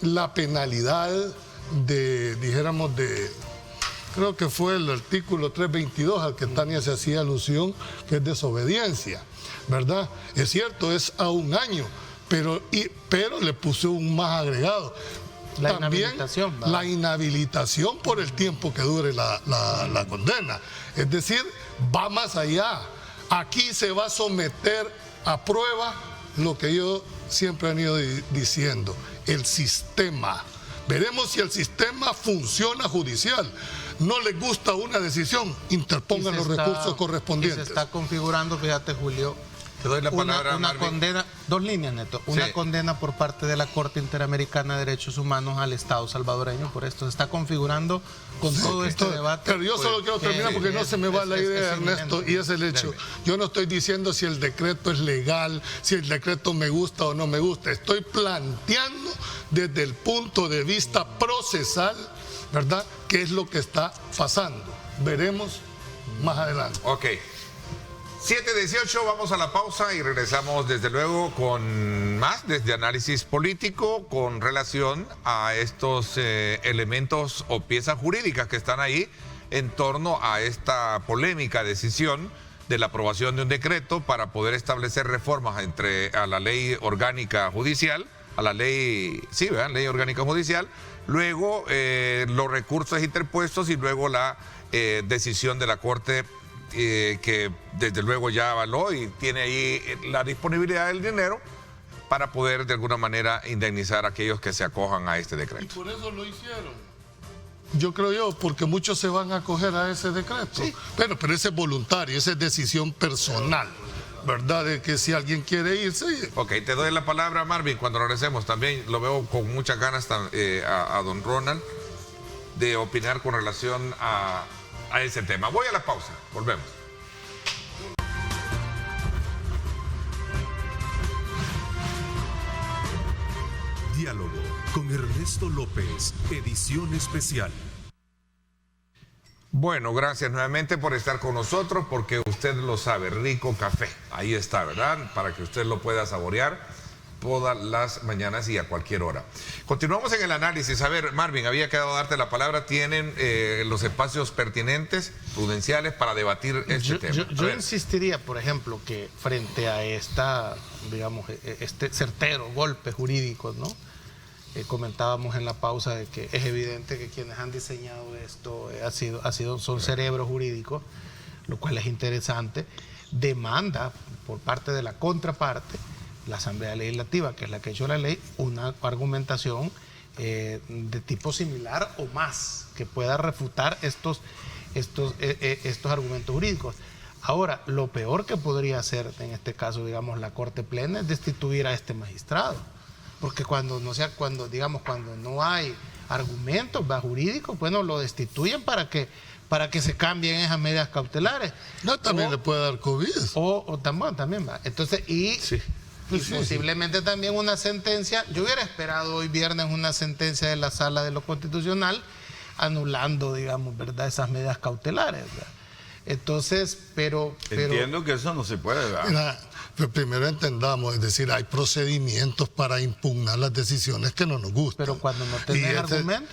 la penalidad creo que fue el artículo 322 al que Tania se hacía alusión, que es desobediencia, ¿verdad? Es cierto, es a 1 año, pero le puse un más agregado. También la inhabilitación por el tiempo que dure la condena. Es decir, va más allá. Aquí se va a someter a prueba lo que yo siempre he venido diciendo, el sistema. Veremos si el sistema funciona judicial. No les gusta una decisión, interpongan los recursos correspondientes. Se está configurando, fíjate, Julio, te doy la palabra, una condena, 2 líneas, Neto, una condena por parte de la Corte Interamericana de Derechos Humanos al Estado salvadoreño. Por esto se está configurando con todo este debate. Pero yo solo quiero terminar porque no se me va la idea, Ernesto, y es el hecho. Yo no estoy diciendo si el decreto es legal, si el decreto me gusta o no me gusta. Estoy planteando desde el punto de vista procesal, ¿verdad?, qué es lo que está pasando. Veremos más adelante. Ok. 7:18, vamos a la pausa y regresamos desde luego con más desde análisis político con relación a estos elementos o piezas jurídicas que están ahí en torno a esta polémica decisión de la aprobación de un decreto para poder establecer reformas a la ley orgánica judicial, a la ley, sí, ¿verdad?, ley orgánica judicial, luego los recursos interpuestos y luego la decisión de la Corte que desde luego ya avaló y tiene ahí la disponibilidad del dinero para poder de alguna manera indemnizar a aquellos que se acojan a este decreto. Y por eso lo hicieron. Yo creo porque muchos se van a acoger a ese decreto. Sí. Pero ese es voluntario, esa es decisión personal, ¿verdad? De que si alguien quiere irse. Ok, te doy la palabra, Marvin, cuando regresemos. También lo veo con muchas ganas a don Ronald de opinar con relación a ese tema. Voy a la pausa, volvemos. Diálogo con Ernesto López, edición especial. Bueno, gracias nuevamente por estar con nosotros, porque usted lo sabe, rico café. Ahí está, ¿verdad? Para que usted lo pueda saborear todas las mañanas y a cualquier hora. Continuamos en el análisis. A ver, Marvin, había quedado darte la palabra. Tienen los espacios pertinentes, prudenciales, para debatir este tema. Yo insistiría, por ejemplo, que frente a digamos, este certero golpe jurídico, ¿no? Comentábamos en la pausa de que es evidente que quienes han diseñado esto son cerebros jurídicos, lo cual es interesante. Demanda por parte de la contraparte, la Asamblea Legislativa, que es la que ha hecho la ley, una argumentación de tipo similar o más, que pueda refutar estos argumentos jurídicos. Ahora, lo peor que podría hacer en este caso, digamos, la Corte Plena es destituir a este magistrado. Porque cuando no hay argumentos jurídicos, bueno, lo destituyen para que se cambien esas medidas cautelares. No, también le puede dar COVID. O también va. Entonces, y posiblemente también una sentencia. Yo hubiera esperado hoy viernes una sentencia de la Sala de lo Constitucional anulando, digamos, ¿verdad?, esas medidas cautelares, ¿verdad? Entonces, pero entiendo que eso no se puede, ¿verdad? Pero primero entendamos, es decir, hay procedimientos para impugnar las decisiones que no nos gustan. Pero cuando no tenés argumentos.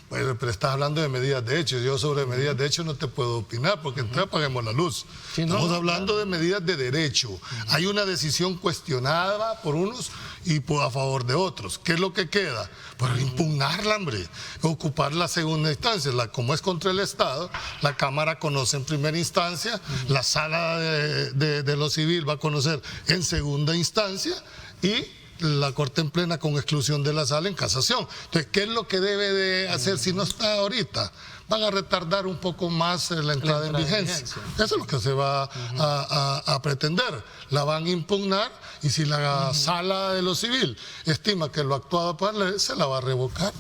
Pero estás hablando de medidas de hecho. Yo sobre medidas de hecho no te puedo opinar, porque entonces apaguemos la luz. Sí, estamos hablando de medidas de derecho. Hay una decisión cuestionada por unos y a favor de otros. ¿Qué es lo que queda? Pues impugnarla, hombre. Ocupar la segunda instancia. Como es contra el Estado, la Cámara conoce en primera instancia, la Sala de lo Civil va a conocer en segunda instancia y la Corte en Plena con exclusión de la Sala en casación. Entonces, ¿qué es lo que debe de hacer si no está ahorita? Van a retardar un poco más la entrada en vigencia. Eso es lo que se va a pretender. La van a impugnar y si la Sala de lo Civil estima que lo actuado por la ley, se la va a revocar.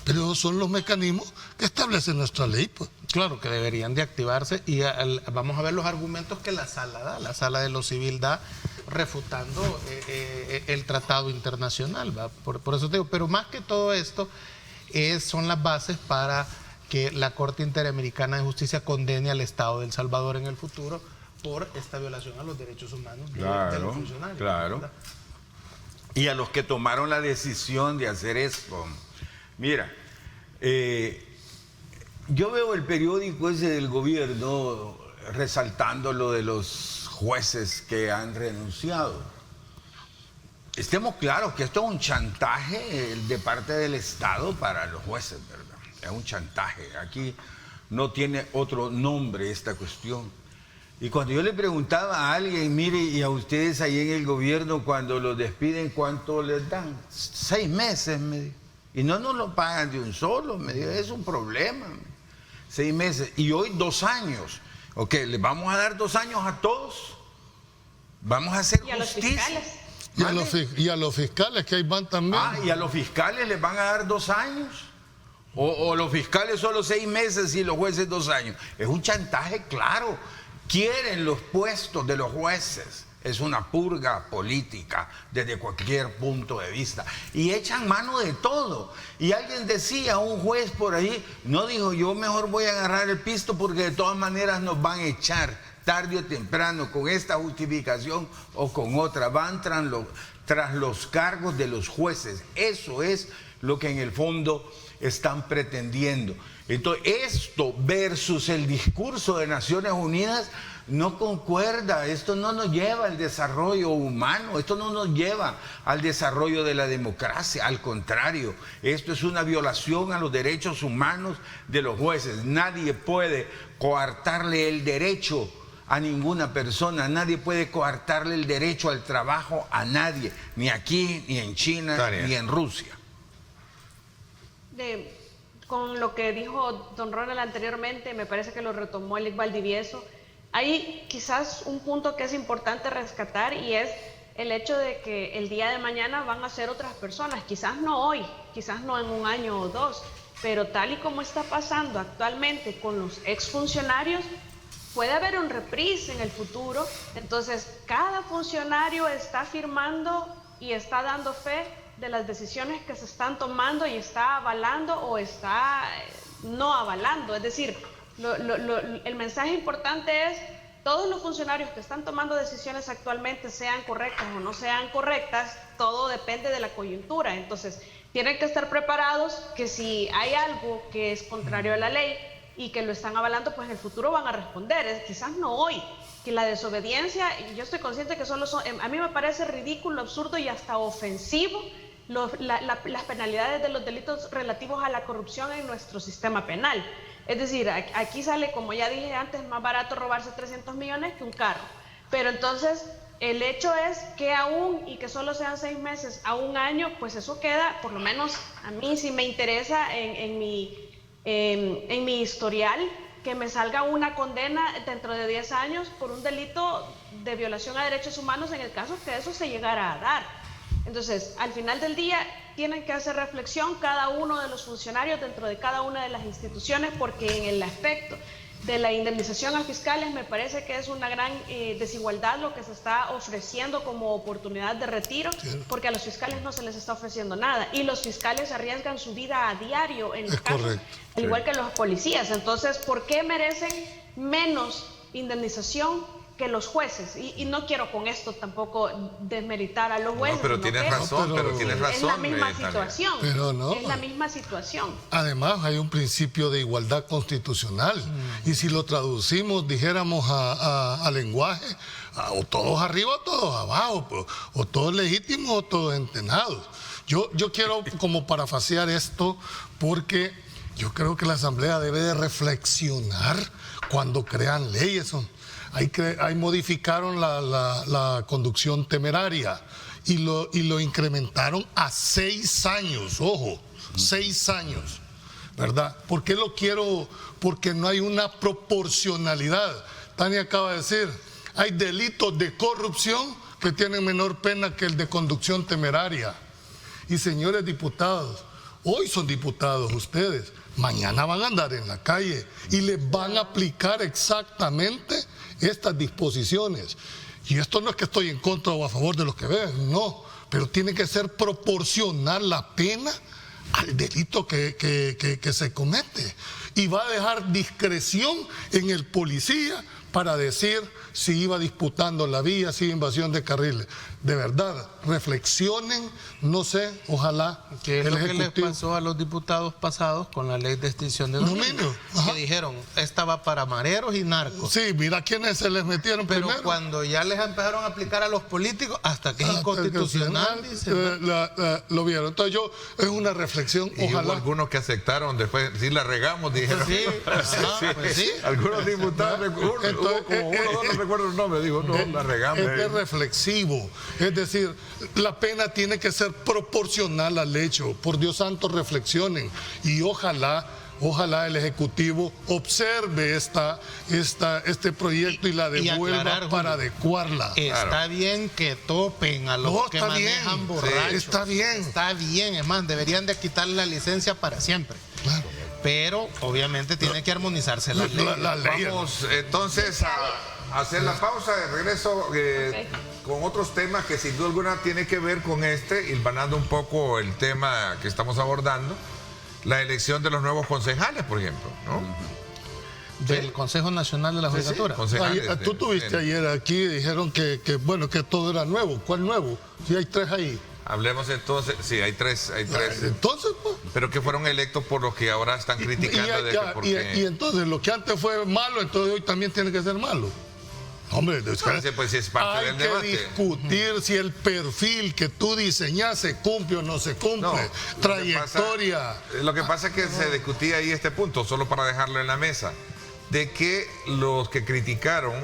Pero son los mecanismos que establece nuestra ley, pues. Claro, que deberían de activarse y vamos a ver los argumentos que la Sala da. La Sala de lo Civil da refutando el tratado internacional, ¿va? Por eso te digo, pero más que todo esto son las bases para que la Corte Interamericana de Justicia condene al Estado de El Salvador en el futuro por esta violación a los derechos humanos de los funcionarios. Claro. ¿Verdad? Y a los que tomaron la decisión de hacer esto. Mira, yo veo el periódico ese del gobierno resaltando lo de los jueces que han renunciado. Estemos claros que esto es un chantaje de parte del Estado para los jueces, ¿verdad? Es un chantaje. Aquí no tiene otro nombre esta cuestión. Y cuando yo le preguntaba a alguien, mire, y a ustedes ahí en el gobierno, cuando los despiden, ¿cuánto les dan? 6 meses, me dijo. Y no nos lo pagan de un solo, me dijo, es un problema. 6 meses. Y hoy 2 años. Ok, ¿les vamos a dar 2 años a todos? ¿Vamos a hacer justicia? Y a los fiscales que ahí van también. ¿Y a los fiscales les van a dar 2 años? ¿O los fiscales solo 6 meses y los jueces 2 años? Es un chantaje claro. Quieren los puestos de los jueces. Es una purga política desde cualquier punto de vista. Y echan mano de todo. Y alguien decía, un juez por ahí, no dijo, yo mejor voy a agarrar el pisto porque de todas maneras nos van a echar tarde o temprano con esta justificación o con otra. Van tras los cargos de los jueces. Eso es lo que en el fondo están pretendiendo. Entonces, esto versus el discurso de Naciones Unidas no concuerda. Esto no nos lleva al desarrollo humano, esto no nos lleva al desarrollo de la democracia. Al contrario, esto es una violación a los derechos humanos de los jueces. Nadie puede coartarle el derecho a ninguna persona, nadie puede coartarle el derecho al trabajo a nadie, ni aquí, ni en China, ni en Rusia. Con lo que dijo don Ronald anteriormente, me parece que lo retomó Elic Valdivieso. Hay quizás un punto que es importante rescatar y es el hecho de que el día de mañana van a ser otras personas, quizás no hoy, quizás no en un año o 2, pero tal y como está pasando actualmente con los exfuncionarios, puede haber un reprise en el futuro. Entonces, cada funcionario está firmando y está dando fe de las decisiones que se están tomando y está avalando o está no avalando. Es decir, El mensaje importante es: todos los funcionarios que están tomando decisiones actualmente, sean correctas o no sean correctas, todo depende de la coyuntura. Entonces, tienen que estar preparados que si hay algo que es contrario a la ley y que lo están avalando, pues en el futuro van a responder. Quizás no hoy, que la desobediencia, yo estoy consciente que solo son, a mí me parece ridículo, absurdo y hasta ofensivo las penalidades de los delitos relativos a la corrupción en nuestro sistema penal. Es decir, aquí sale, como ya dije antes, más barato robarse 300 millones que un carro. Pero entonces, el hecho es que aún, y que solo sean 6 meses a 1 año, pues eso queda, por lo menos a mí sí me interesa en mi historial, que me salga una condena dentro de 10 años por un delito de violación a derechos humanos, en el caso que eso se llegara a dar. Entonces, al final del día, tienen que hacer reflexión cada uno de los funcionarios dentro de cada una de las instituciones, porque en el aspecto de la indemnización a fiscales me parece que es una gran desigualdad lo que se está ofreciendo como oportunidad de retiro, porque a los fiscales no se les está ofreciendo nada, y los fiscales arriesgan su vida a diario en los casos, al igual que los policías. Entonces, ¿por qué merecen menos indemnización que los jueces? Y no quiero con esto tampoco desmeritar a los jueces. No, pero tienes razón, es la misma situación. Pero no, es la misma situación. Además, hay un principio de igualdad constitucional. Y si lo traducimos, dijéramos a lenguaje, o todos arriba o todos abajo, pues, o todos legítimos o todos entenados. Yo quiero como parafasear esto, porque yo creo que la Asamblea debe de reflexionar cuando crean leyes. Ahí modificaron la conducción temeraria y lo incrementaron a 6 años, ojo, 6 años, ¿verdad? ¿Por qué lo quiero? Porque no hay una proporcionalidad. Tania acaba de decir, hay delitos de corrupción que tienen menor pena que el de conducción temeraria. Y señores diputados, hoy son diputados ustedes, mañana van a andar en la calle y les van a aplicar exactamente estas disposiciones. Y esto no es que estoy en contra o a favor de los que ven, no, pero tiene que ser proporcional la pena al delito que se comete, y va a dejar discreción en el policía para decir si iba disputando la vía, si invasión de carriles. De verdad, reflexionen, no sé, ojalá ¿qué es lo que les pasó a los diputados pasados con la ley de extinción de dominio? Que dijeron, esta va para mareros y narcos. Sí, mira quiénes se les metieron pero primero. Cuando ya les empezaron a aplicar a los políticos, hasta que es inconstitucional, dicen. Lo vieron. Entonces es una reflexión, y ojalá. hubo algunos que aceptaron después, si la regamos, dijeron. Sí, pues sí. Algunos diputados, uno no recuerdo el nombre, dijo, no, la regamos. Es reflexivo. Es decir, la pena tiene que ser proporcional al hecho. Por Dios santo, reflexionen. Y ojalá el Ejecutivo observe este proyecto y la devuelva para adecuarla. Está bien que topen a los que manejan borrachos. Sí, está bien. Está bien, es más, deberían de quitarle la licencia para siempre. Claro. Pero obviamente tiene que armonizarse las leyes. Vamos entonces a hacer la pausa de regreso con otros temas que sin duda alguna tiene que ver con hilvanando un poco el tema que estamos abordando, la elección de los nuevos concejales, por ejemplo, ¿no? Del Consejo Nacional de la Judicatura. Tú tuviste ayer aquí, dijeron que todo era nuevo. ¿Cuál nuevo? Si hay 3 ahí. Hablemos entonces, sí, hay tres. Entonces, pues. Pero que fueron electos por los que ahora están criticando. Y entonces lo que antes fue malo, entonces hoy también tiene que ser malo. Hombre, pues es parte del debate. Hay que discutir si el perfil que tú diseñas se cumple o no se cumple. No, trayectoria. Lo que pasa es que se discutía ahí este punto, solo para dejarlo en la mesa, de que los que criticaron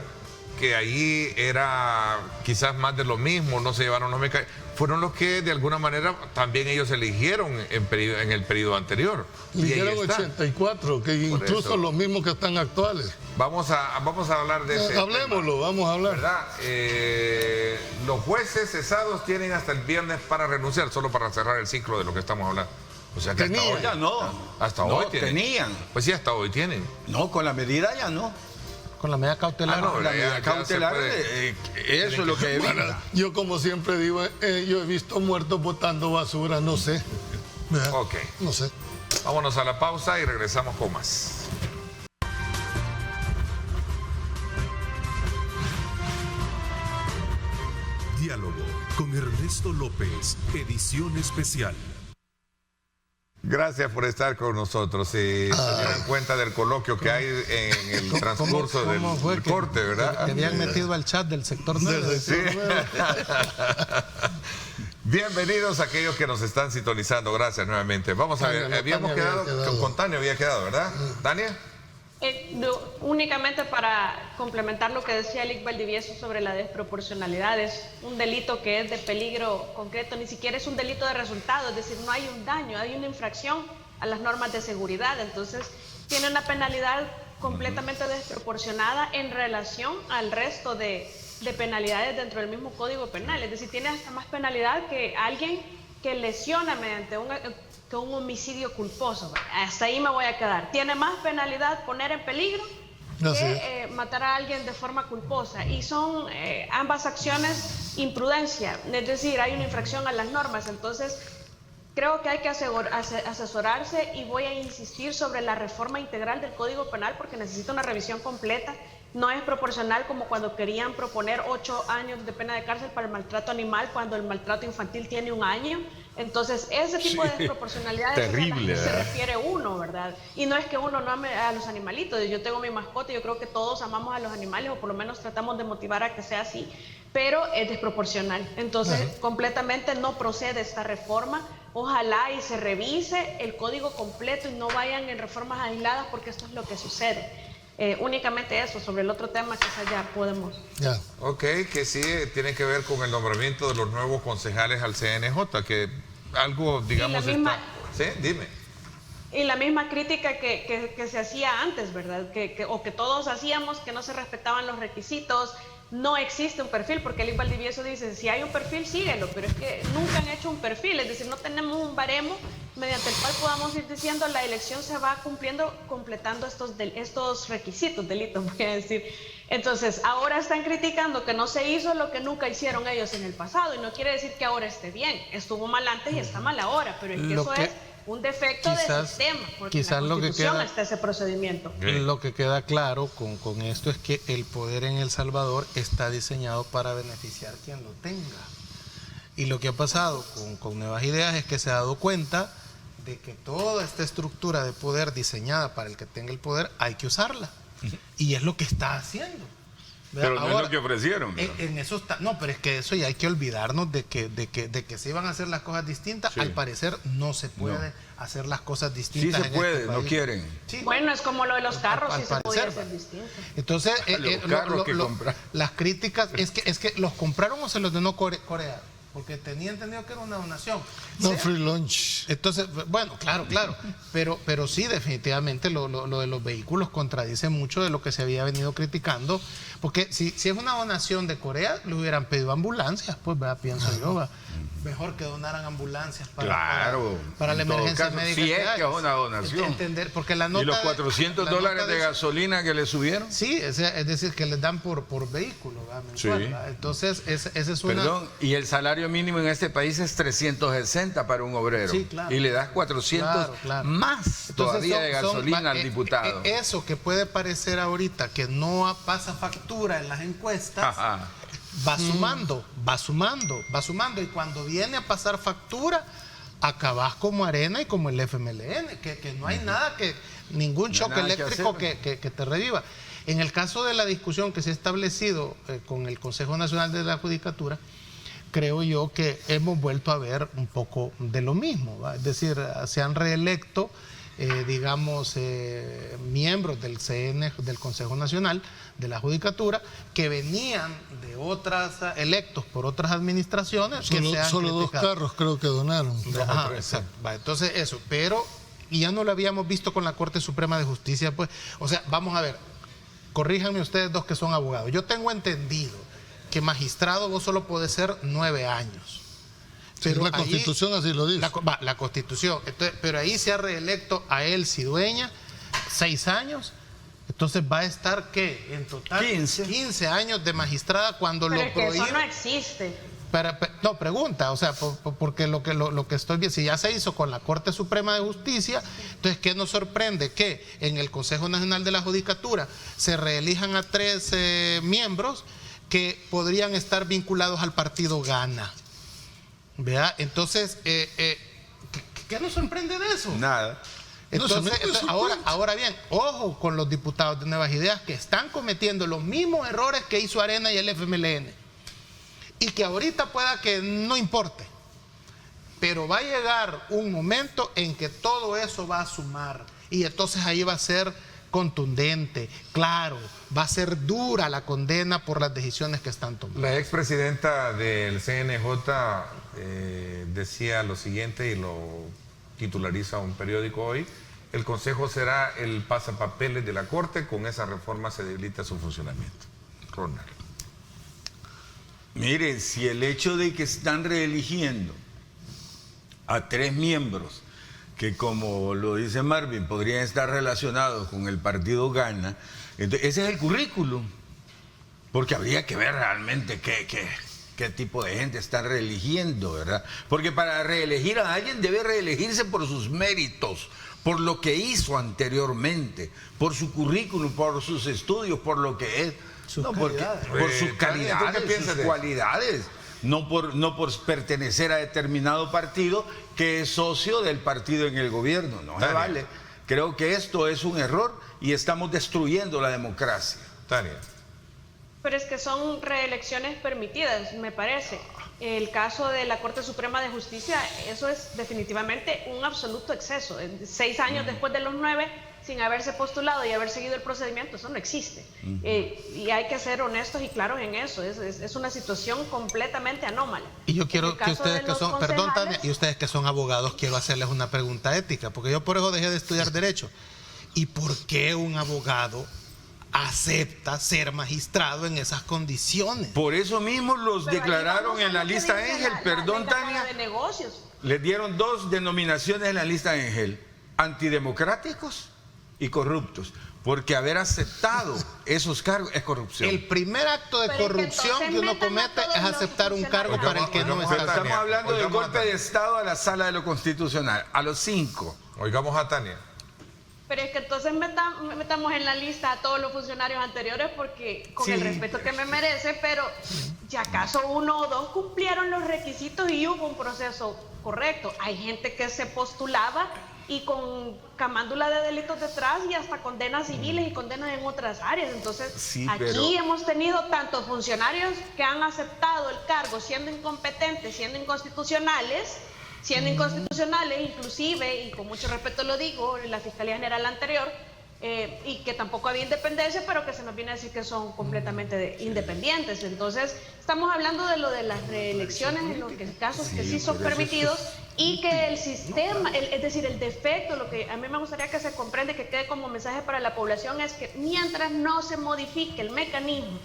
que ahí era quizás más de lo mismo, no se llevaron los mecanismos, fueron los que de alguna manera también ellos eligieron en el periodo anterior. Eligieron 84, que incluso los mismos que están actuales. Vamos a hablar de ese Hablemoslo, tema. Vamos a hablar. ¿Verdad? Los jueces cesados tienen hasta el viernes para renunciar, solo para cerrar el ciclo de lo que estamos hablando. O sea que hasta hoy ya no. Hasta hoy tenían. Pues sí, hasta hoy tienen. No, con la medida ya no. Con la medida cautelar. La medida cautelar, eso es lo que evita. Bueno, yo como siempre digo, yo he visto muertos botando basura, no sé. Ok. No sé. Vámonos a la pausa y regresamos con más. con Ernesto López, edición especial. Gracias por estar con nosotros. Se dan cuenta del coloquio que hay en el transcurso del corte, ¿verdad? Te habían metido al chat del sector 9. Sí. Bienvenidos a aquellos que nos están sintonizando. Gracias nuevamente. Vamos a ver, habíamos quedado con Tania, ¿verdad? ¿Tania? Únicamente para complementar lo que decía Lic Valdivieso sobre la desproporcionalidad, es un delito que es de peligro concreto, ni siquiera es un delito de resultado, es decir, no hay un daño, hay una infracción a las normas de seguridad, entonces tiene una penalidad completamente desproporcionada en relación al resto de penalidades dentro del mismo Código Penal, es decir, tiene hasta más penalidad que alguien que lesiona mediante un homicidio culposo. Hasta ahí me voy a quedar. Tiene más penalidad poner en peligro que matar a alguien de forma culposa. Y son ambas acciones imprudencia, es decir, hay una infracción a las normas. Entonces, creo que hay que asesorarse y voy a insistir sobre la reforma integral del Código Penal porque necesita una revisión completa. No es proporcional como cuando querían proponer 8 años de pena de cárcel para el maltrato animal cuando el maltrato infantil tiene 1 año. Entonces, ese tipo de desproporcionalidad terrible, es a la que se refiere uno, ¿verdad? Y no es que uno no ame a los animalitos. Yo tengo mi mascota y yo creo que todos amamos a los animales o por lo menos tratamos de motivar a que sea así, pero es desproporcional. Entonces, completamente no procede esta reforma. Ojalá y se revise el código completo y no vayan en reformas aisladas porque esto es lo que sucede. Únicamente eso, sobre el otro tema quizás ya podemos. Ok, que sí tiene que ver con el nombramiento de los nuevos concejales al CNJ, que algo, digamos, está... Sí, dime. Y la misma crítica que se hacía antes, ¿verdad? O que todos hacíamos, que no se respetaban los requisitos. No existe un perfil, porque Lic Valdivieso dice, si hay un perfil, síguelo, pero es que nunca han hecho un perfil, es decir, no tenemos un baremo mediante el cual podamos ir diciendo la elección se va completando estos requisitos, delitos, voy a decir. Entonces, ahora están criticando que no se hizo lo que nunca hicieron ellos en el pasado, y no quiere decir que ahora esté bien, estuvo mal antes y está mal ahora, pero es que eso es un defecto del sistema, porque en la Constitución está ese procedimiento. Lo que queda claro con esto es que el poder en El Salvador está diseñado para beneficiar a quien lo tenga. Y lo que ha pasado con Nuevas Ideas es que se ha dado cuenta de que toda esta estructura de poder diseñada para el que tenga el poder hay que usarla. Y es lo que está haciendo. Pero no es lo que ofrecieron. En eso está, no, pero es que eso ya hay que olvidarnos de que se iban a hacer las cosas distintas. Sí. Al parecer no se puede hacer las cosas distintas. Sí se puede, no quieren. Sí, bueno, es como lo de los carros, sí se podía hacer distinto. Entonces, las críticas es que los compraron o se los donó Corea. Porque tenía entendido que era una donación. No, free lunch. Entonces, bueno, claro. Pero sí, definitivamente lo de los vehículos contradice mucho de lo que se había venido criticando. Porque si es una donación de Corea, le hubieran pedido ambulancias, pues, ¿verdad? Pienso yo, ¿verdad? Mejor que donaran ambulancias para la emergencia médica. Si es que es una donación. Entender, porque la nota, ¿y los $400 de gasolina que le subieron? Sí, es decir, que les dan por vehículo, ¿verdad? Mensual, ¿verdad? Entonces, esa es una... Perdón, y el salario mínimo en este país es 360 para un obrero. Sí, claro. Y le das 400 más todavía de gasolina al diputado. Eso que puede parecer ahorita que no pasa factura en las encuestas, va sumando. Y cuando viene a pasar factura, acabas como Arena y como el FMLN, que no hay nada ningún choque eléctrico que te reviva. En el caso de la discusión que se ha establecido con el Consejo Nacional de la Judicatura, creo yo que hemos vuelto a ver un poco de lo mismo, ¿va? Es decir, se han reelecto, miembros del del Consejo Nacional de la Judicatura que venían de electos por otras administraciones. Solo 2 carros creo que donaron. Exacto. Va, entonces eso, pero ya no lo habíamos visto con la Corte Suprema de Justicia, pues, o sea, vamos a ver, corríjanme ustedes dos que son abogados. Yo tengo entendido que magistrado vos solo podés ser 9 años. Pero la Constitución así lo dice. La Constitución. Entonces, pero ahí se ha reelecto a Elsie Dueña 6 años. Entonces va a estar, ¿qué? En total 15 años de magistrada cuando pero lo prohíbe. Eso no existe. No, pregunta, o sea, porque lo que estoy viendo, si ya se hizo con la Corte Suprema de Justicia, entonces, ¿qué nos sorprende? Que en el Consejo Nacional de la Judicatura se reelijan a 3 miembros que podrían estar vinculados al partido Gana. Vea, entonces, ¿qué nos sorprende de eso? Nada. Entonces, ahora bien, ojo con los diputados de Nuevas Ideas que están cometiendo los mismos errores que hizo Arena y el FMLN. Y que ahorita pueda que no importe. Pero va a llegar un momento en que todo eso va a sumar. Y entonces ahí va a ser contundente, claro, va a ser dura la condena por las decisiones que están tomando. La expresidenta del CNJ decía lo siguiente y lo titulariza un periódico hoy: el Consejo será el pasapapeles de la Corte, con esa reforma se debilita su funcionamiento. Ronald. Mire, si el hecho de que están reeligiendo a 3 miembros que, como lo dice Marvin, podrían estar relacionados con el partido Gana, entonces ese es el currículum, porque habría que ver realmente qué tipo de gente está reeligiendo, ¿verdad? Porque para reelegir a alguien debe reelegirse por sus méritos, por lo que hizo anteriormente, por su currículum, por sus estudios, por lo que es. Por sus calidades, sus cualidades. No por pertenecer a determinado partido que es socio del partido en el gobierno. No se vale. Creo que esto es un error y estamos destruyendo la democracia. Tania. Pero es que son reelecciones permitidas, me parece. El caso de la Corte Suprema de Justicia, eso es definitivamente un absoluto exceso. 6 años después de los 9, sin haberse postulado y haber seguido el procedimiento, eso no existe. Y hay que ser honestos y claros en eso. Es una situación completamente anómala. Y yo quiero que ustedes que son, perdón Tania, y ustedes que son abogados, quiero hacerles una pregunta ética, porque yo por eso dejé de estudiar Derecho. ¿Y por qué un abogado acepta ser magistrado en esas condiciones? Por eso mismo los declararon en la lista Ángel, perdón Tania, de negocios. les dieron 2 denominaciones en la lista Ángel: antidemocráticos y corruptos, porque haber aceptado esos cargos es corrupción. El primer acto de corrupción que uno comete es aceptar un cargo para el que no está. Estamos hablando del golpe de Estado a la Sala de lo Constitucional, a los 5. Oigamos a Tania. Pero es que entonces metamos en la lista a todos los funcionarios anteriores, porque con el respeto que me merece, pero si acaso 1 o 2 cumplieron los requisitos y hubo un proceso correcto. Hay gente que se postulaba y con camándula de delitos detrás y hasta condenas civiles y condenas en otras áreas. Entonces, aquí hemos tenido tantos funcionarios que han aceptado el cargo siendo incompetentes, siendo inconstitucionales, inclusive, y con mucho respeto lo digo, la Fiscalía General anterior, y que tampoco había independencia, pero que se nos viene a decir que son completamente independientes. Entonces, estamos hablando de lo de las reelecciones en los casos que sí son permitidos, y que el sistema, es decir, el defecto, lo que a mí me gustaría que se comprenda, que quede como mensaje para la población, es que mientras no se modifique el mecanismo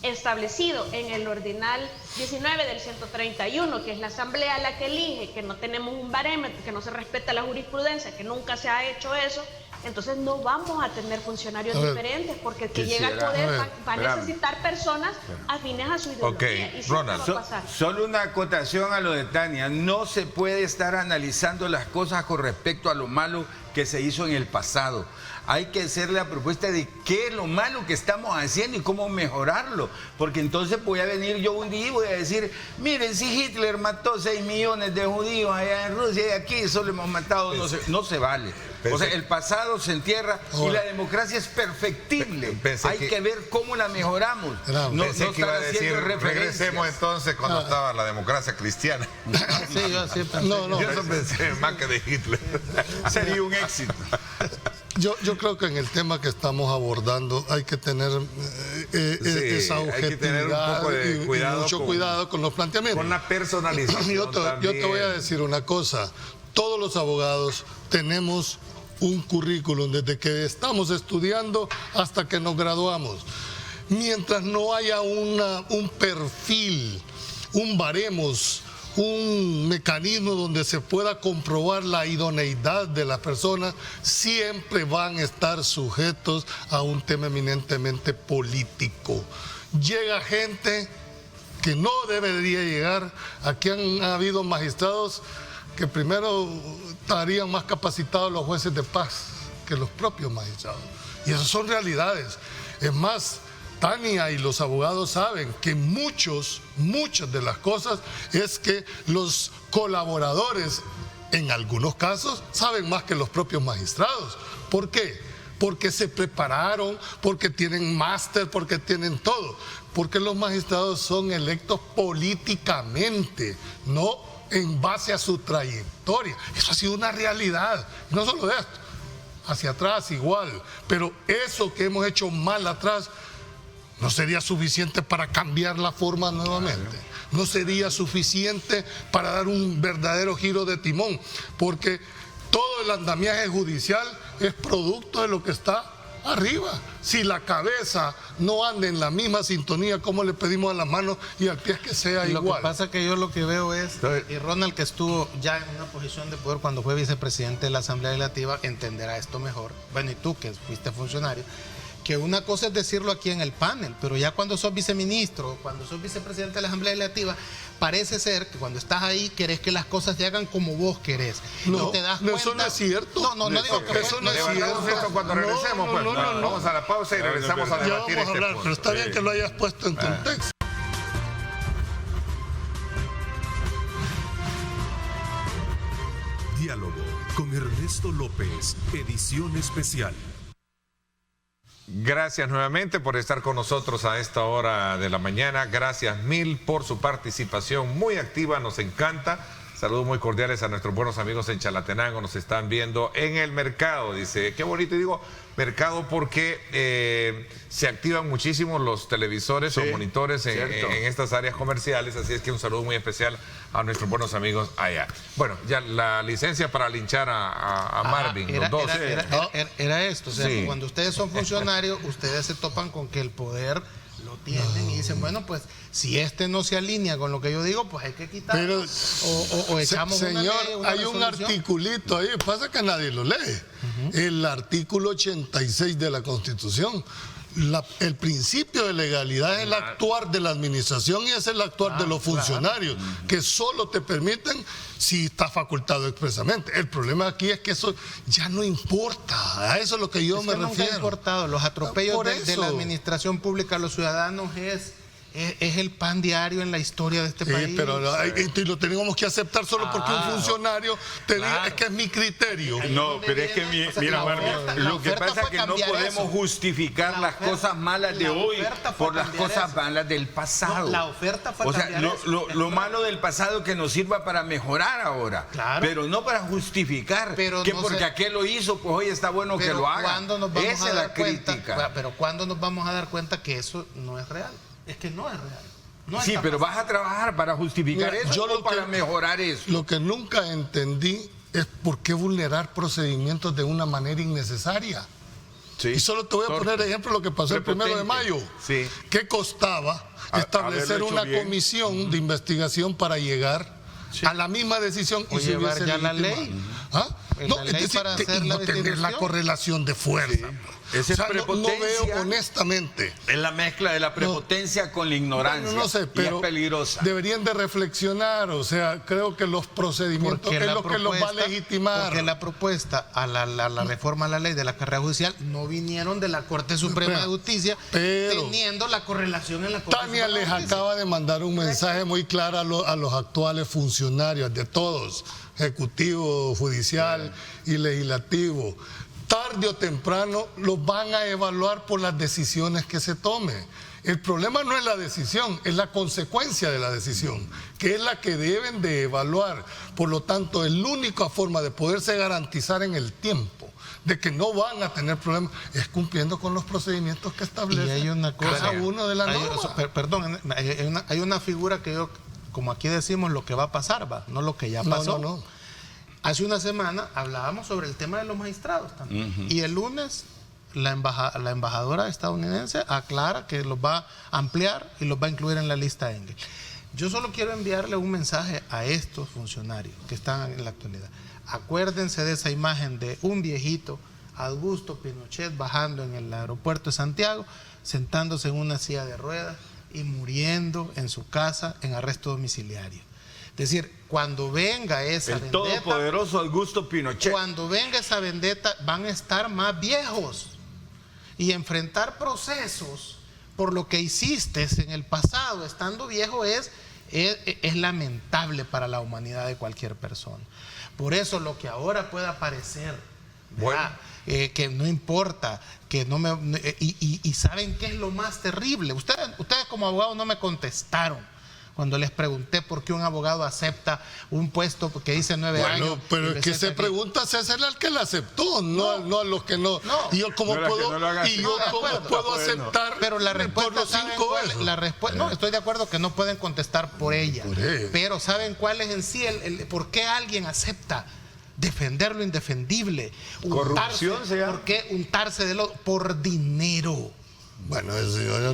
establecido en el ordinal 19 del 131, que es la asamblea la que elige, que no tenemos un barómetro, que no se respeta la jurisprudencia, que nunca se ha hecho eso, entonces no vamos a tener funcionarios diferentes, porque el que llega al poder va a necesitar personas afines a su ideología. Y Ronald, va a pasar. Solo una acotación a lo de Tania: no se puede estar analizando las cosas con respecto a lo malo que se hizo en el pasado. Hay que hacer la propuesta de qué es lo malo que estamos haciendo y cómo mejorarlo. Porque entonces voy a venir yo un día y voy a decir: miren, si Hitler mató 6 millones de judíos allá en Rusia y aquí solo hemos matado, no se vale. O sea, el pasado se entierra y la democracia es perfectible. Hay que ver cómo la mejoramos. Pensé que iba a decir, regresemos entonces cuando estaba la democracia cristiana. Sí, yo siempre. Yo eso pensé más que de Hitler. Sería un éxito. Yo creo que en el tema que estamos abordando hay que tener esa objetividad, hay que tener un poco de cuidado, mucho cuidado con los planteamientos. Con la personalización. Yo te voy a decir una cosa: todos los abogados tenemos un currículum desde que estamos estudiando hasta que nos graduamos. Mientras no haya un perfil, un baremos, un mecanismo donde se pueda comprobar la idoneidad de las personas, siempre van a estar sujetos a un tema eminentemente político. Llega gente que no debería llegar. Aquí han habido magistrados que primero estarían más capacitados los jueces de paz que los propios magistrados. Y esas son realidades. Es más, Tania y los abogados saben que muchas de las cosas es que los colaboradores, en algunos casos, saben más que los propios magistrados. ¿Por qué? Porque se prepararon, porque tienen máster, porque tienen todo. Porque los magistrados son electos políticamente, no en base a su trayectoria. Eso ha sido una realidad, no solo de esto, hacia atrás igual. Pero eso que hemos hecho mal atrás no sería suficiente para cambiar la forma nuevamente. No sería suficiente para dar un verdadero giro de timón, porque todo el andamiaje judicial es producto de lo que está arriba. Si la cabeza no anda en la misma sintonía, ¿cómo le pedimos a las manos y al pie que sea igual? Lo que pasa es que yo lo que veo es, y Ronald, que estuvo ya en una posición de poder cuando fue vicepresidente de la Asamblea Legislativa, entenderá esto mejor. Bueno, y tú que fuiste funcionario, que una cosa es decirlo aquí en el panel, pero ya cuando sos viceministro, cuando sos vicepresidente de la Asamblea Legislativa, parece ser que cuando estás ahí querés que las cosas se hagan como vos querés. No, y te das cuenta... eso no es cierto. No digo que eso no es cierto. Esto cuando regresemos, pues. Vamos a la pausa y regresamos a Ya debatir vamos a hablar, punto. pero está bien que lo hayas puesto en contexto. Diálogo con Ernesto López, edición especial. Gracias nuevamente por estar con nosotros a esta hora de la mañana. Gracias mil por su participación muy activa, nos encanta. Saludos muy cordiales a nuestros buenos amigos en Chalatenango, nos están viendo en el mercado. Dice, qué bonito, y digo mercado porque se activan muchísimo los televisores o monitores en estas áreas comerciales, así es que un saludo muy especial a nuestros buenos amigos allá. Bueno, ya la licencia para linchar a Marvin, los dos. Era esto, o sea, Sí. cuando ustedes son funcionarios, ustedes se topan con que el poder lo tienen y dicen, bueno, pues si este no se alinea con lo que yo digo, pues hay que quitarlo. O echamos una señor, ley, una hay un resolución. articulito ahí, pasa que nadie lo lee. El artículo 86 de la Constitución. El principio de legalidad es el actuar de la administración y es el actuar de los funcionarios, que solo te permiten si está facultado expresamente. El problema aquí es que eso ya no importa, a eso es lo que yo me nunca refiero. ha importado. Los atropellos Por de la eso. administración pública a los ciudadanos es el pan diario en la historia de este Sí, país. pero lo tenemos que aceptar solo porque un funcionario te diga, es que es mi criterio. No, pero es que, mira, Marvin, lo que pasa es que no podemos justificar las cosas malas de hoy por las cosas malas del pasado. No, la oferta fue o sea, cambiar lo malo del pasado que nos sirva para mejorar ahora, Claro. pero no para justificar Pero que no porque sé- aquel lo hizo, pues hoy está bueno que Pero lo haga. ¿cuándo nos vamos Esa a es dar la cuenta? crítica. Pero ¿cuándo nos vamos a dar cuenta que eso no es real? Es que no es real. No Sí, está pero pasando. vas a trabajar para justificar Mira, eso yo o lo para que- mejorar eso. Lo que nunca entendí es por qué vulnerar procedimientos de una manera innecesaria. Sí. Y solo te voy a poner ejemplo lo que pasó el 1 de mayo. Sí. ¿Qué costaba establecer haberlo hecho una bien. comisión de investigación para llegar a la misma decisión y O se llevar hubiese ya la legitimado? ley. ¿Ah? Pues No, la es ley decir, para hacer y la no tener la destitución. correlación de fuerza. Esa es no veo prepotencia. honestamente. Es la mezcla de la prepotencia con la ignorancia. Bueno, no sé, y pero es peligrosa. deberían de reflexionar, o sea, creo que los procedimientos Porque es la lo que los va a propuesta- legitimar. Porque la propuesta a la reforma a la ley de la carrera judicial no vinieron de la Corte Suprema de Justicia, pero- teniendo la correlación en la Corte Tania Suprema de les Justicia. acaba de mandar un mensaje muy claro a los actuales funcionarios de todos, ejecutivo, judicial y legislativo. Tarde o temprano los van a evaluar por las decisiones que se tomen. El problema no es la decisión, es la consecuencia de la decisión, que es la que deben de evaluar. Por lo tanto, la única forma de poderse garantizar en el tiempo de que no van a tener problemas es cumpliendo con los procedimientos que Y establecen hay una cosa, cada uno de las hay- normas. perdón, hay una figura que yo, como aquí decimos, lo que va a pasar, va, no lo que ya pasó. No. Hace una semana hablábamos sobre el tema de los magistrados también. Y el lunes la embajadora estadounidense aclara que los va a ampliar y los va a incluir en la lista Engel. Yo solo quiero enviarle un mensaje a estos funcionarios que están en la actualidad. Acuérdense de esa imagen de un viejito, Augusto Pinochet, bajando en el aeropuerto de Santiago, sentándose en una silla de ruedas y muriendo en su casa en arresto domiciliario. Es decir, cuando venga esa El vendetta, todopoderoso Augusto Pinochet. cuando venga esa vendetta, van a estar más viejos y enfrentar procesos por lo que hiciste en el pasado, estando viejo, es lamentable para la humanidad de cualquier persona. Por eso lo que ahora pueda parecer, bueno, que no importa, que no me y ¿saben qué es lo más terrible? Ustedes como abogados no me contestaron cuando les pregunté por qué un abogado acepta un puesto que dice 9 años. Bueno, pero es que se pregunta si es el que la aceptó, no a los que no. Y yo cómo puedo aceptar pero la respuesta, por los 5 años. La respuesta, no, estoy de acuerdo que no pueden contestar por ella. Pero ¿saben cuál es en sí por qué alguien acepta defender lo indefendible? Corrupción se llama. ¿Por qué untarse de lo? Por dinero. Bueno, eso no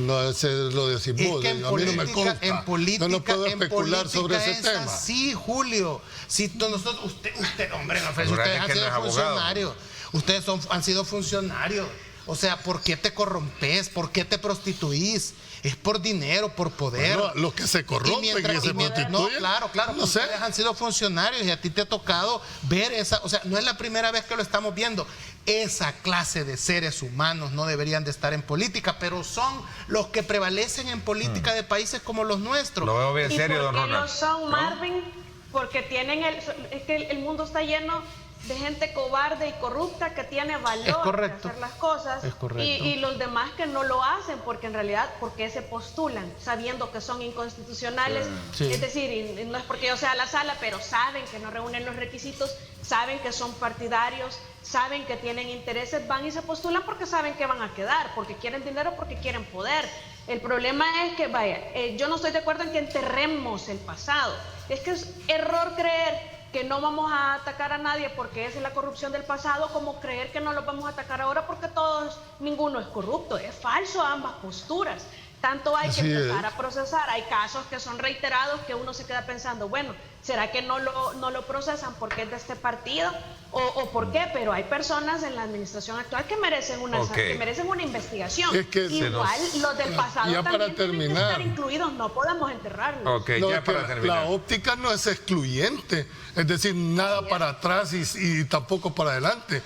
lo decimos. Es que en política, yo no puedo especular sobre ese tema. Sí, Julio. Si usted, hombre, no, ustedes han sido funcionarios. Ustedes han sido funcionarios. O sea, ¿por qué te corrompes? ¿Por qué te prostituís? Es por dinero, por poder. Bueno, los que se corrompen y se prostituyen. No, claro, no sé. Ustedes han sido funcionarios y a ti te ha tocado ver esa. O sea, no es la primera vez que lo estamos viendo. Esa clase de seres humanos no deberían de estar en política, pero son los que prevalecen en política de países como los nuestros. Lo veo bien serio, don Ronald. ¿Y por qué lo son, Marvin? Porque tienen es que el mundo está lleno de gente cobarde y corrupta que tiene valor de hacer las cosas, y los demás que no lo hacen porque en realidad, porque se postulan sabiendo que son inconstitucionales. Sí. Es decir, y no es porque yo sea la sala, pero saben que no reúnen los requisitos, saben que son partidarios, saben que tienen intereses, van y se postulan porque saben que van a quedar, porque quieren dinero, porque quieren poder. El problema es que, yo no estoy de acuerdo en que enterremos el pasado. Es que es error creer que no vamos a atacar a nadie porque esa es la corrupción del pasado, como creer que no los vamos a atacar ahora porque ninguno es corrupto. Es falso ambas posturas. Tanto hay que empezar a procesar. Hay casos que son reiterados que uno se queda pensando, bueno, ¿será que no lo procesan porque es de este partido? ¿O por qué? Pero hay personas en la administración actual que merecen una investigación. Es que igual los del pasado ya también para terminar, tienen que estar incluidos, no podemos enterrarlos. Para terminar. La óptica no es excluyente, es decir, nada para atrás y tampoco para adelante.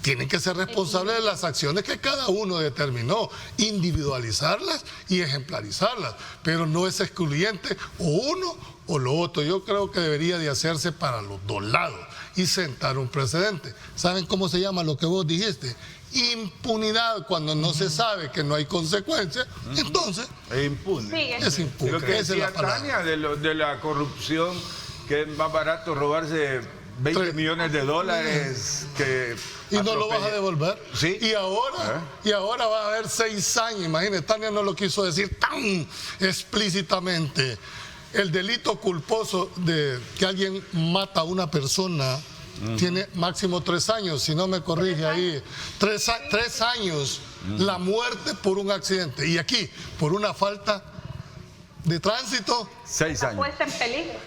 Tienen que ser responsables de las acciones que cada uno determinó, individualizarlas y ejemplarizarlas, pero no es excluyente o uno o lo otro. Yo creo que debería de hacerse para los dos lados y sentar un precedente. ¿Saben cómo se llama lo que vos dijiste? Impunidad. Cuando no se sabe que no hay consecuencias, entonces es impune. Es impune. Lo que decía Tania de la corrupción, que es más barato robarse 20 millones de dólares que... Y no lo vas a devolver. Sí. Y ahora va a haber 6 años. Imagínate, Tania no lo quiso decir tan explícitamente. El delito culposo de que alguien mata a una persona tiene máximo 3 años, si no me corrige ahí. 3 años la muerte por un accidente. Y aquí, por una falta de tránsito, 6 años. Puesta en peligro.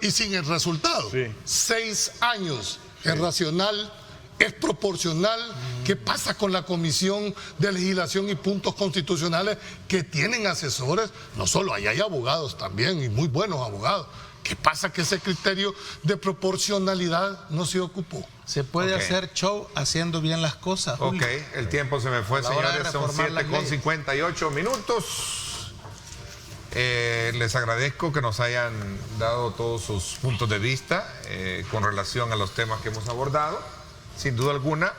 Y sin el resultado. 6 años. Es racional. Es proporcional. ¿Qué pasa con la Comisión de Legislación y Puntos Constitucionales que tienen asesores? No solo, ahí hay abogados también y muy buenos abogados. ¿Qué pasa? Que ese criterio de proporcionalidad no se ocupó. Se puede hacer show haciendo bien las cosas, Julio. El tiempo se me fue, señores. Son 7:58 minutos. Les agradezco que nos hayan dado todos sus puntos de vista con relación a los temas que hemos abordado. Sin duda alguna,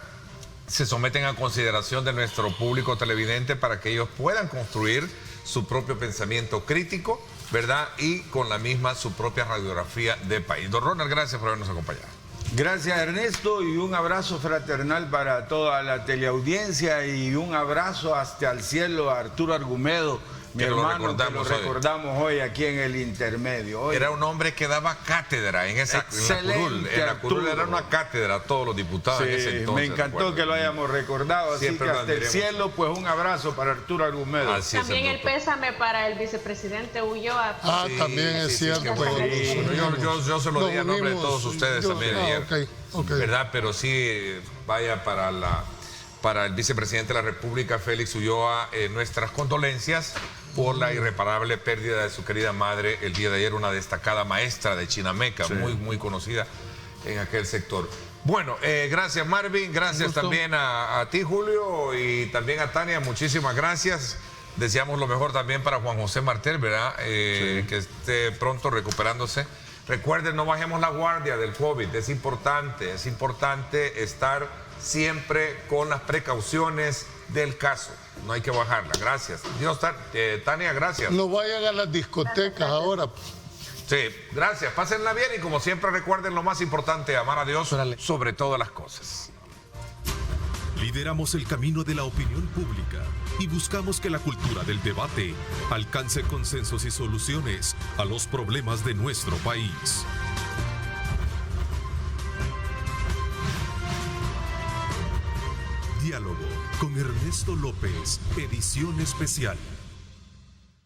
se someten a consideración de nuestro público televidente para que ellos puedan construir su propio pensamiento crítico, ¿verdad? Y con la misma su propia radiografía de país. Don Ronald, gracias por habernos acompañado. Gracias, Ernesto, y un abrazo fraternal para toda la teleaudiencia y un abrazo hasta el cielo a Arturo Argumedo, mi hermano, que lo recordamos hoy aquí en el intermedio. Hoy era un hombre que daba cátedra en esa en la curul era una cátedra a todos los diputados en ese entonces. Me encantó que lo hayamos recordado, así que hasta el cielo, pues un abrazo para Arturo Argumedo. También el pésame para el vicepresidente Ulloa. También es cierto. Yo se lo di a nombre de todos ustedes también ayer, ¿verdad? Pero sí, vaya para el vicepresidente de la República, Félix Ulloa, nuestras condolencias por la irreparable pérdida de su querida madre el día de ayer, una destacada maestra de Chinameca, muy conocida en aquel sector. Bueno, gracias Marvin, gracias también a ti, Julio, y también a Tania, muchísimas gracias. Deseamos lo mejor también para Juan José Martel, ¿verdad? Sí. Que esté pronto recuperándose. Recuerden, no bajemos la guardia del COVID, es importante estar siempre con las precauciones del caso. No hay que bajarla. Gracias. Dios, Tania, gracias. No vayan a las discotecas ahora. Sí, gracias. Pásenla bien y como siempre recuerden lo más importante, amar a Dios sobre todas las cosas. Lideramos el camino de la opinión pública y buscamos que la cultura del debate alcance consensos y soluciones a los problemas de nuestro país. Diálogo con Ernesto López, edición especial.